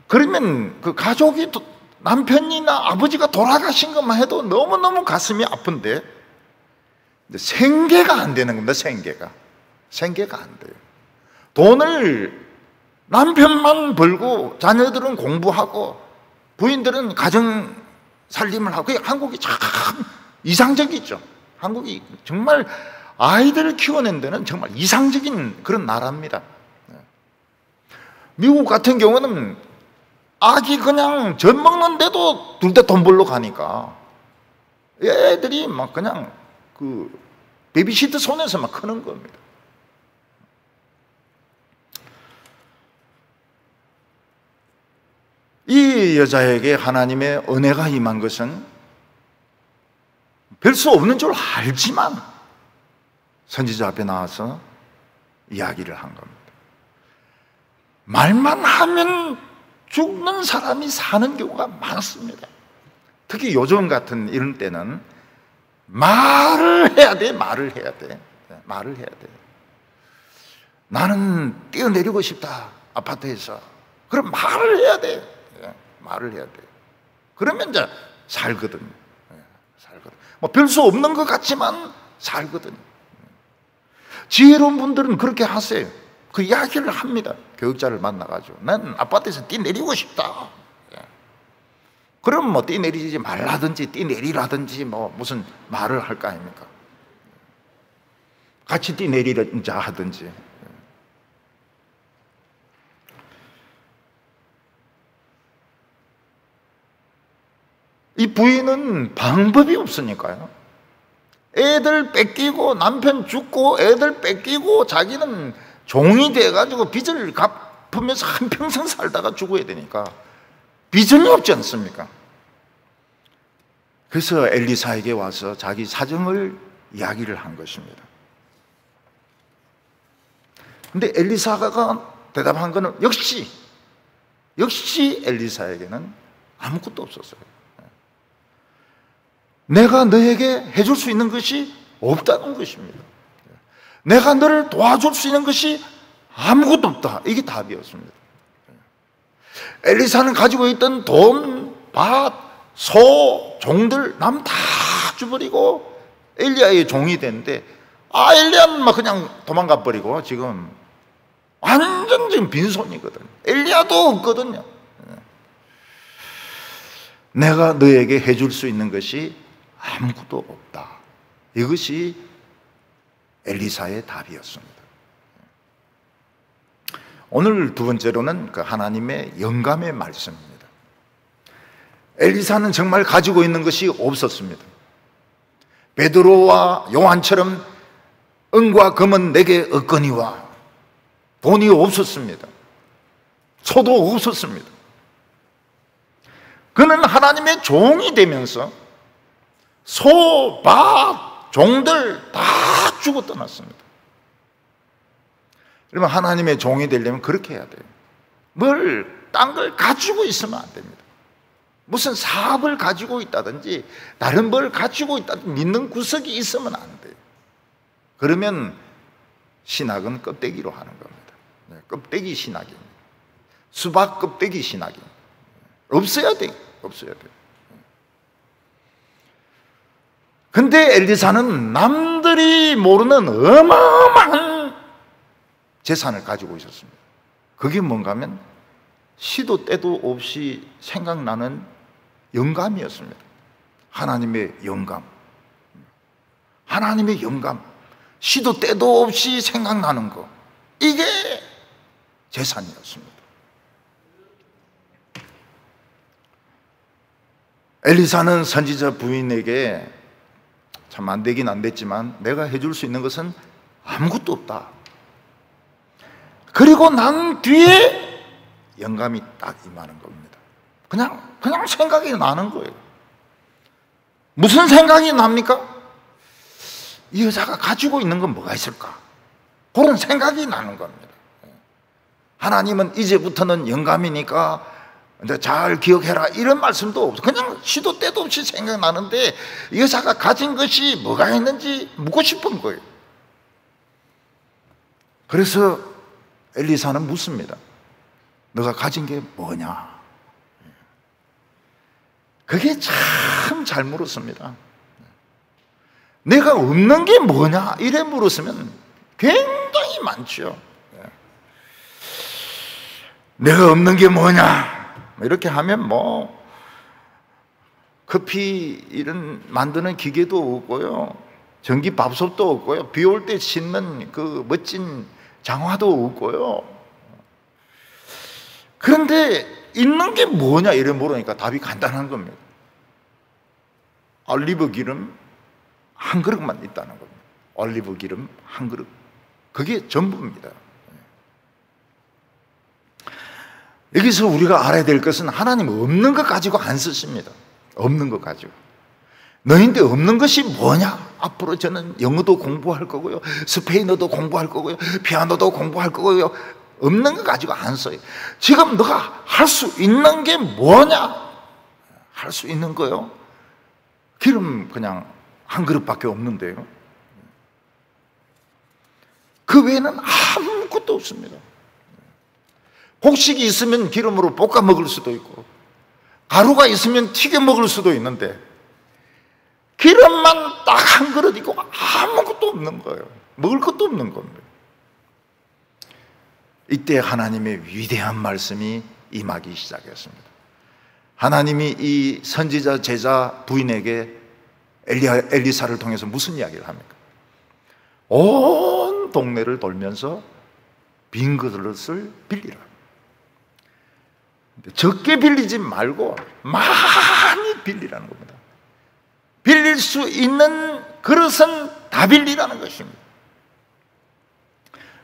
그러면 그 가족이 남편이나 아버지가 돌아가신 것만 해도 너무너무 가슴이 아픈데 생계가 안 되는 겁니다. 생계가 안 돼요. 돈을 남편만 벌고 자녀들은 공부하고 부인들은 가정 살림을 하고 한국이 참 이상적이죠. 한국이 정말 아이들을 키워낸 데는 정말 이상적인 그런 나라입니다. 미국 같은 경우는 아기 그냥 젖 먹는데도 둘 다 돈 벌러 가니까 애들이 막 그냥 그 베이비시트 손에서 막 크는 겁니다. 이 여자에게 하나님의 은혜가 임한 것은 별 수 없는 줄 알지만 선지자 앞에 나와서 이야기를 한 겁니다. 말만 하면 죽는 사람이 사는 경우가 많습니다. 특히 요즘 같은 이런 때는 말을 해야 돼. 나는 뛰어내리고 싶다, 아파트에서. 그럼 말을 해야 돼. 그러면 이제 살거든요. 뭐 별 수 없는 것 같지만 살거든요. 지혜로운 분들은 그렇게 하세요. 그 이야기를 합니다. 교육자를 만나가지고 난 아파트에서 뛰내리고 싶다. 그럼 뭐 뛰내리지 말라든지 뛰내리라든지 뭐 무슨 말을 할 거 아닙니까? 같이 뛰내리자 하든지. 이 부인은 방법이 없으니까요. 애들 뺏기고 남편 죽고 애들 뺏기고 자기는 종이 돼가지고 빚을 갚으면서 한평생 살다가 죽어야 되니까 비전이 없지 않습니까? 그래서 엘리사에게 와서 자기 사정을 이야기를 한 것입니다. 근데 엘리사가 대답한 것은 역시 엘리사에게는 아무것도 없었어요. 내가 너에게 해줄 수 있는 것이 없다는 것입니다. 내가 너를 도와줄 수 있는 것이 아무것도 없다. 이게 답이었습니다. 엘리사는 가지고 있던 돈, 밭, 소, 종들 남 다 줘버리고 엘리야의 종이 됐는데, 엘리야는 막 그냥 도망가 버리고 지금 완전 지금 빈손이거든. 엘리야도 없거든요. 내가 너에게 해줄 수 있는 것이 아무것도 없다. 이것이 엘리사의 답이었습니다. 오늘 두 번째로는 그 하나님의 영감의 말씀입니다. 엘리사는 정말 가지고 있는 것이 없었습니다. 베드로와 요한처럼 은과 금은 내게 없거니와, 돈이 없었습니다. 소도 없었습니다. 그는 하나님의 종이 되면서 소, 밭, 종들 다 주고 떠났습니다. 그러면 하나님의 종이 되려면 그렇게 해야 돼요. 딴 걸 가지고 있으면 안 됩니다. 무슨 사업을 가지고 있다든지 다른 뭘 가지고 있다든지 믿는 구석이 있으면 안 돼요. 그러면 신학은 껍데기로 하는 겁니다. 껍데기 신학입니다. 수박 껍데기 신학입니다. 없어야 돼요. 없어야 돼요. 근데 엘리사는 남들이 모르는 어마어마한 재산을 가지고 있었습니다. 그게 뭔가 하면 시도 때도 없이 생각나는 영감이었습니다. 하나님의 영감. 하나님의 영감. 시도 때도 없이 생각나는 거. 이게 재산이었습니다. 엘리사는 선지자 부인에게 참 안 되긴 안 됐지만 내가 해줄 수 있는 것은 아무것도 없다. 그리고 난 뒤에 영감이 딱 임하는 겁니다. 그냥 생각이 나는 거예요. 무슨 생각이 납니까? 이 여자가 가지고 있는 건 뭐가 있을까? 그런 생각이 나는 겁니다. 하나님은 이제부터는 영감이니까 잘 기억해라 이런 말씀도 없어. 그냥 시도 때도 없이 생각나는데 이 여자가 가진 것이 뭐가 있는지 묻고 싶은 거예요. 그래서 엘리사는 묻습니다. 너가 가진 게 뭐냐? 그게 참 잘 물었습니다. 내가 없는 게 뭐냐? 이래 물었으면 굉장히 많죠. 내가 없는 게 뭐냐? 이렇게 하면 커피 이런 만드는 기계도 없고요, 전기 밥솥도 없고요, 비 올 때 씻는 그 멋진 장화도 없고요. 그런데 있는 게 뭐냐 이래 물으니까 답이 간단한 겁니다. 올리브 기름 한 그릇만 있다는 겁니다. 올리브 기름 한 그릇. 그게 전부입니다. 여기서 우리가 알아야 될 것은 하나님 없는 것 가지고 안 쓰십니다. 없는 것 가지고. 너희인데 없는 것이 뭐냐? 앞으로 저는 영어도 공부할 거고요, 스페인어도 공부할 거고요, 피아노도 공부할 거고요. 없는 것 가지고 안 써요. 지금 너가 할 수 있는 게 뭐냐? 할 수 있는 거요? 기름 그냥 한 그릇밖에 없는데요. 그 외에는 아무것도 없습니다. 곡식이 있으면 기름으로 볶아 먹을 수도 있고, 가루가 있으면 튀겨 먹을 수도 있는데 기름만 딱 한 그릇 있고 아무것도 없는 거예요. 먹을 것도 없는 겁니다. 이때 하나님의 위대한 말씀이 임하기 시작했습니다. 하나님이 이 선지자 제자 부인에게 엘리사를 통해서 무슨 이야기를 합니까? 온 동네를 돌면서 빈 그릇을 빌리라. 적게 빌리지 말고 많이 빌리라는 겁니다. 빌릴 수 있는 그릇은 다 빌리라는 것입니다.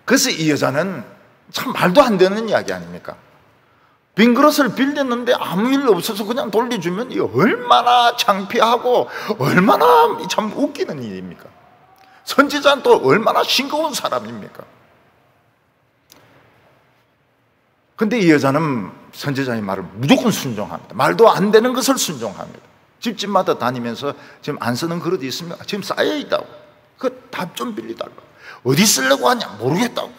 그래서 이 여자는 참 말도 안 되는 이야기 아닙니까? 빈 그릇을 빌렸는데 아무 일 없어서 그냥 돌려주면 이거 얼마나 창피하고 얼마나 참 웃기는 일입니까? 선지자는 또 얼마나 싱거운 사람입니까? 근데 이 여자는 선지자의 말을 무조건 순종합니다. 말도 안 되는 것을 순종합니다. 집집마다 다니면서 지금 안 쓰는 그릇이 있으면 지금 쌓여 있다고, 그 답 좀 빌려달라고. 어디 쓰려고 하냐? 모르겠다고.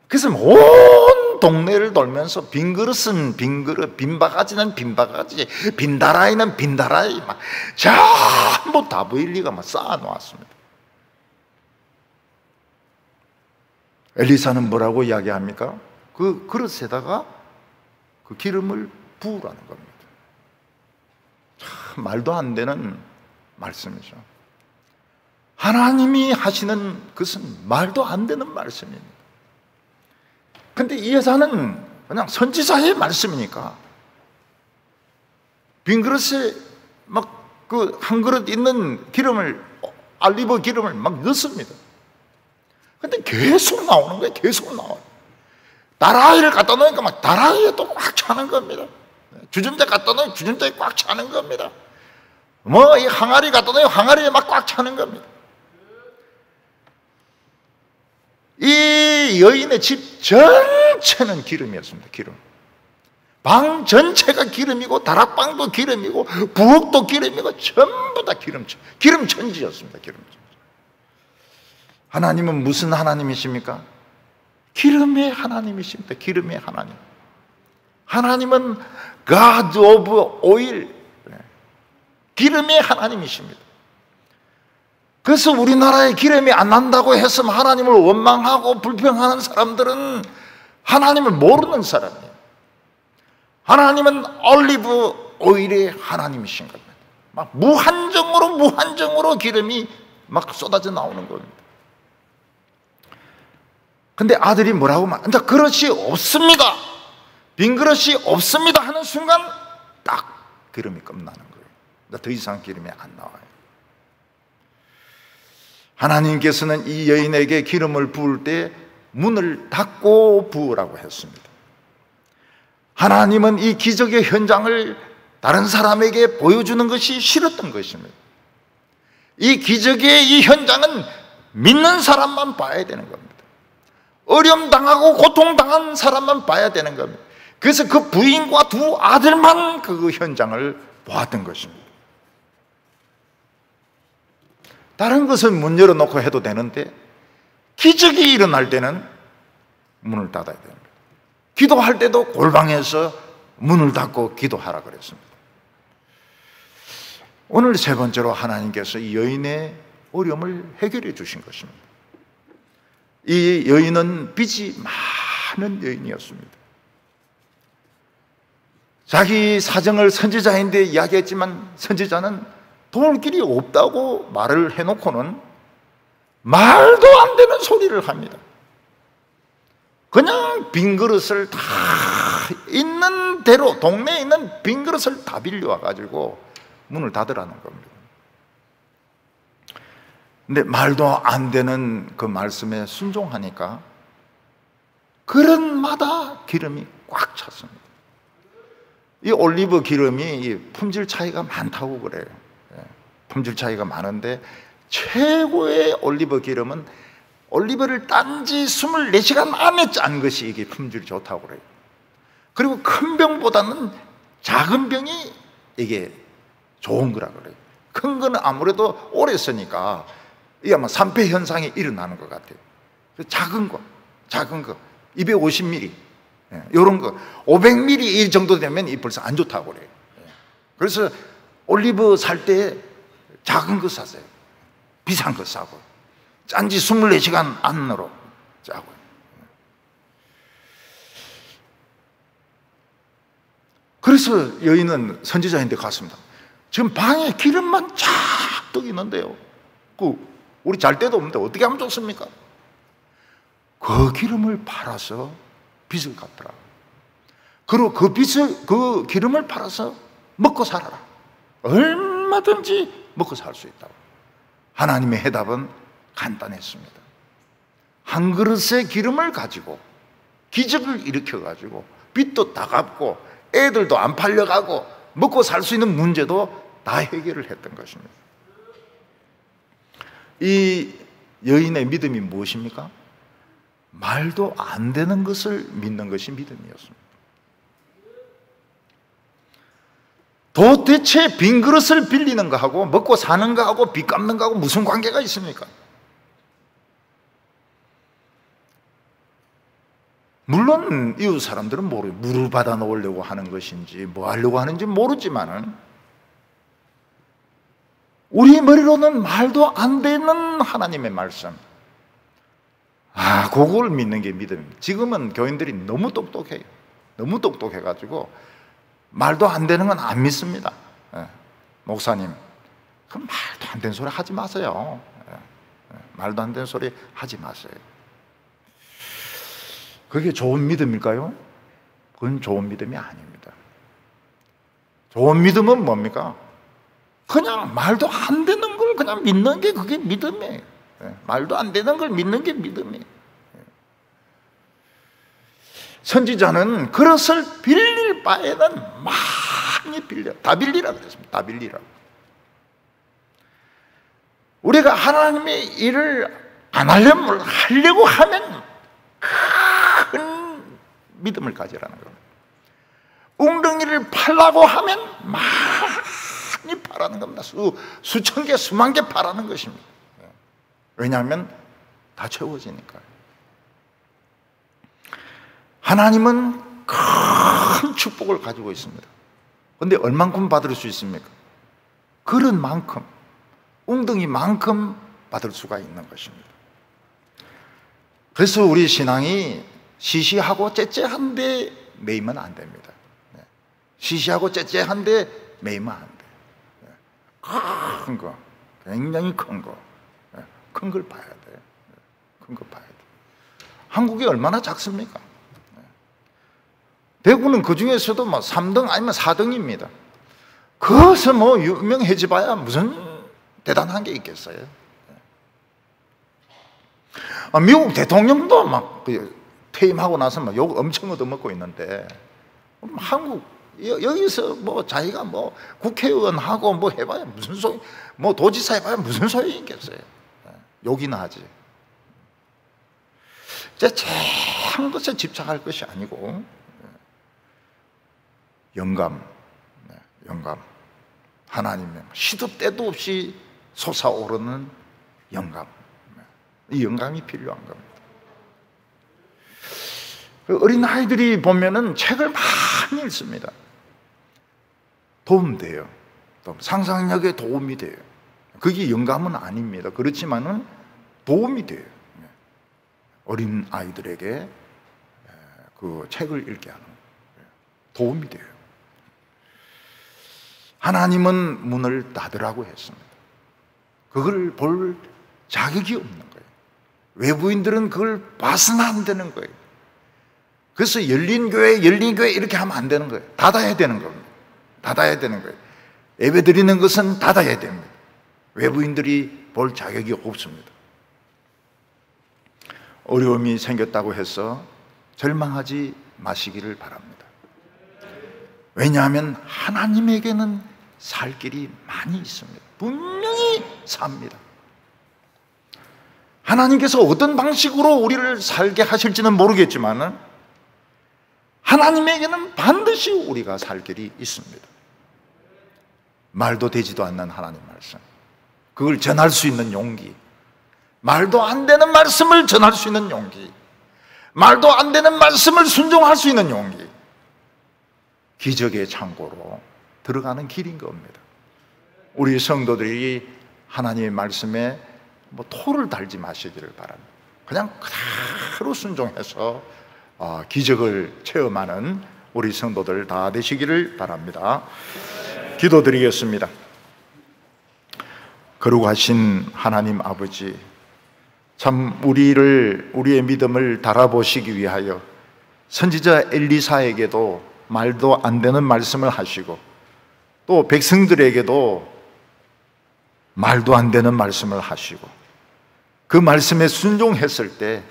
그래서 온 동네를 돌면서 빈 그릇은 빈 그릇, 빈 바가지는 빈 바가지, 빈 다라이는 빈 다라이 막 전부 다 보일리가 막 쌓아놓았습니다. 엘리사는 뭐라고 이야기합니까? 그 그릇에다가 그 기름을 부으라는 겁니다. 참 말도 안 되는 말씀이죠. 하나님이 하시는 것은 말도 안 되는 말씀입니다. 근데 이 여자는 그냥 선지자의 말씀이니까 빈 그릇에 막 그 한 그릇 있는 기름을, 알리브 기름을 막 넣습니다. 근데 계속 나오는 거예요. 계속 나와요. 다라이를 갖다 놓으니까 막 다라이에 또 꽉 차는 겁니다. 주전자 갖다 놓으면 주전자에 꽉 차는 겁니다. 뭐 이 항아리 갖다 놓으면 항아리에 막 꽉 차는 겁니다. 이 여인의 집 전체는 기름이었습니다. 기름. 방 전체가 기름이고 다락방도 기름이고 부엌도 기름이고 전부 다 기름천지였습니다. 기름천지. 하나님은 무슨 하나님이십니까? 기름의 하나님이십니다. 기름의 하나님. 하나님은 God of Oil, 기름의 하나님이십니다. 그래서 우리나라에 기름이 안 난다고 해서 하나님을 원망하고 불평하는 사람들은 하나님을 모르는 사람이에요. 하나님은 올리브 오일의 하나님이신 겁니다. 막 무한정으로 기름이 막 쏟아져 나오는 겁니다. 근데 아들이 뭐라고 말한다? 그릇이 없습니다. 빈 그릇이 없습니다 하는 순간 딱 기름이 끝나는 거예요. 더 이상 기름이 안 나와요. 하나님께서는 이 여인에게 기름을 부을 때 문을 닫고 부으라고 했습니다. 하나님은 이 기적의 현장을 다른 사람에게 보여주는 것이 싫었던 것입니다. 이 기적의 이 현장은 믿는 사람만 봐야 되는 겁니다. 어려움 당하고 고통 당한 사람만 봐야 되는 겁니다. 그래서 그 부인과 두 아들만 그 현장을 보았던 것입니다. 다른 것은 문 열어놓고 해도 되는데 기적이 일어날 때는 문을 닫아야 됩니다. 기도할 때도 골방에서 문을 닫고 기도하라 그랬습니다. 오늘 세 번째로 하나님께서 이 여인의 어려움을 해결해 주신 것입니다. 이 여인은 빚이 많은 여인이었습니다. 자기 사정을 선지자인데 이야기했지만 선지자는 도울 길이 없다고 말을 해놓고는 말도 안 되는 소리를 합니다. 그냥 빈 그릇을 다 있는 대로 동네에 있는 빈 그릇을 다 빌려와가지고 문을 닫으라는 겁니다. 근데 말도 안 되는 그 말씀에 순종하니까 그릇마다 기름이 꽉 찼습니다. 이 올리브 기름이 품질 차이가 많다고 그래요. 품질 차이가 많은데 최고의 올리브 기름은 올리브를 딴 지 24시간 안에 짠 것이 이게 품질이 좋다고 그래요. 그리고 큰 병보다는 작은 병이 이게 좋은 거라 그래요. 큰 거는 아무래도 오래 쓰니까 이게 아마 산패 현상이 일어나는 것 같아요. 작은 거 250ml 이런 거 500ml 이 정도 되면 벌써 안 좋다고 그래요. 그래서 올리브 살 때 작은 거 사세요. 비싼 거 사고 짠지 24시간 안으로 짜고. 그래서 여인은 선지자인데 갔습니다. 지금 방에 기름만 쫙 있는데요. 우리 잘 데도 없는데 어떻게 하면 좋습니까? 그 기름을 팔아서 빚을 갚더라. 그리고 그 기름을 팔아서 먹고 살아라. 얼마든지 먹고 살 수 있다고. 하나님의 해답은 간단했습니다. 한 그릇의 기름을 가지고 기적을 일으켜가지고 빚도 다 갚고 애들도 안 팔려가고 먹고 살 수 있는 문제도 다 해결을 했던 것입니다. 이 여인의 믿음이 무엇입니까? 말도 안 되는 것을 믿는 것이 믿음이었습니다. 도대체 빈 그릇을 빌리는 거하고 먹고 사는 거하고 빚 갚는 거하고 무슨 관계가 있습니까? 물론 이웃 사람들은 모르요. 물을 받아 놓으려고 하는 것인지 뭐 하려고 하는지 모르지만은 우리 머리로는 말도 안 되는 하나님의 말씀, 그걸 믿는 게 믿음입니다. 지금은 교인들이 너무 똑똑해요. 너무 똑똑해가지고 말도 안 되는 건 안 믿습니다. 목사님, 그럼 말도 안 되는 소리 하지 마세요. 말도 안 되는 소리 하지 마세요. 그게 좋은 믿음일까요? 그건 좋은 믿음이 아닙니다. 좋은 믿음은 뭡니까? 그냥 말도 안 되는 걸 그냥 믿는 게 그게 믿음이에요. 말도 안 되는 걸 믿는 게 믿음이에요. 선지자는 그릇을 빌릴 바에는 많이 빌려. 다 빌리라 그랬습니다. 다 빌리라. 우리가 하나님의 일을 안 하려고 하면 큰 믿음을 가지라는 겁니다. 웅덩이를 팔라고 하면 많이 파라는 겁니다. 수천 개, 수만 개 파라는 것입니다. 왜냐하면 다 채워지니까요. 하나님은 큰 축복을 가지고 있습니다. 그런데 얼만큼 받을 수 있습니까? 그릇만큼, 웅덩이만큼 받을 수가 있는 것입니다. 그래서 우리 신앙이 시시하고 째째한데 매이면 안 됩니다. 시시하고 째째한데 매이면 안 돼요. 큰 거, 굉장히 큰 거, 큰 걸 봐야 돼요. 큰 거 봐야 돼요. 한국이 얼마나 작습니까? 대구는 그 중에서도 뭐 3등 아니면 4등입니다. 거기서 뭐 유명해져봐야 무슨 대단한 게 있겠어요? 미국 대통령도 막 퇴임하고 나서 막 욕 엄청 얻어먹고 있는데, 한국 여기서 뭐 자기가 뭐 국회의원하고 뭐 해봐야 무슨 소리, 뭐 도지사 해봐야 무슨 소용이 있겠어요? 욕이나 하지. 한 것에 집착할 것이 아니고 영감, 하나님의 시도 때도 없이 솟아오르는 영감, 이 영감이 필요한 겁니다. 어린 아이들이 보면은 책을 많이 읽습니다. 도움돼요. 상상력에 도움이 돼요. 그게 영감은 아닙니다. 그렇지만은 도움이 돼요. 어린 아이들에게 그 책을 읽게 하는 도움이 돼요. 하나님은 문을 닫으라고 했습니다. 그걸 볼 자격이 없는 거예요. 외부인들은 그걸 봐서는 안 되는 거예요. 그래서 열린 교회 이렇게 하면 안 되는 거예요. 닫아야 되는 겁니다. 닫아야 되는 거예요. 예배 드리는 것은 닫아야 됩니다. 외부인들이 볼 자격이 없습니다. 어려움이 생겼다고 해서 절망하지 마시기를 바랍니다. 왜냐하면 하나님에게는 살 길이 많이 있습니다. 분명히 삽니다. 하나님께서 어떤 방식으로 우리를 살게 하실지는 모르겠지만 하나님에게는 반드시 우리가 살 길이 있습니다. 말도 되지도 않는 하나님 말씀, 그걸 전할 수 있는 용기, 말도 안 되는 말씀을 전할 수 있는 용기, 말도 안 되는 말씀을 순종할 수 있는 용기, 기적의 창고로 들어가는 길인 겁니다. 우리 성도들이 하나님의 말씀에 뭐 토를 달지 마시기를 바랍니다. 그냥 그대로 순종해서 기적을 체험하는 우리 성도들 다 되시기를 바랍니다. 기도드리겠습니다. 거룩하신 하나님 아버지, 참 우리의 믿음을 달아보시기 위하여 선지자 엘리사에게도 말도 안 되는 말씀을 하시고 또 백성들에게도 말도 안 되는 말씀을 하시고 그 말씀에 순종했을 때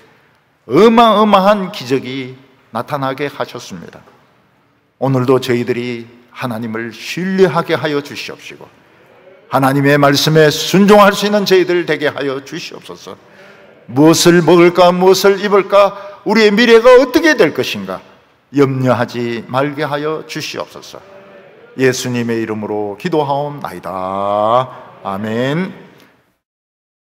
어마어마한 기적이 나타나게 하셨습니다. 오늘도 저희들이 하나님을 신뢰하게 하여 주시옵시고 하나님의 말씀에 순종할 수 있는 저희들 되게 하여 주시옵소서. 무엇을 먹을까, 무엇을 입을까, 우리의 미래가 어떻게 될 것인가 염려하지 말게 하여 주시옵소서. 예수님의 이름으로 기도하옵나이다. 아멘.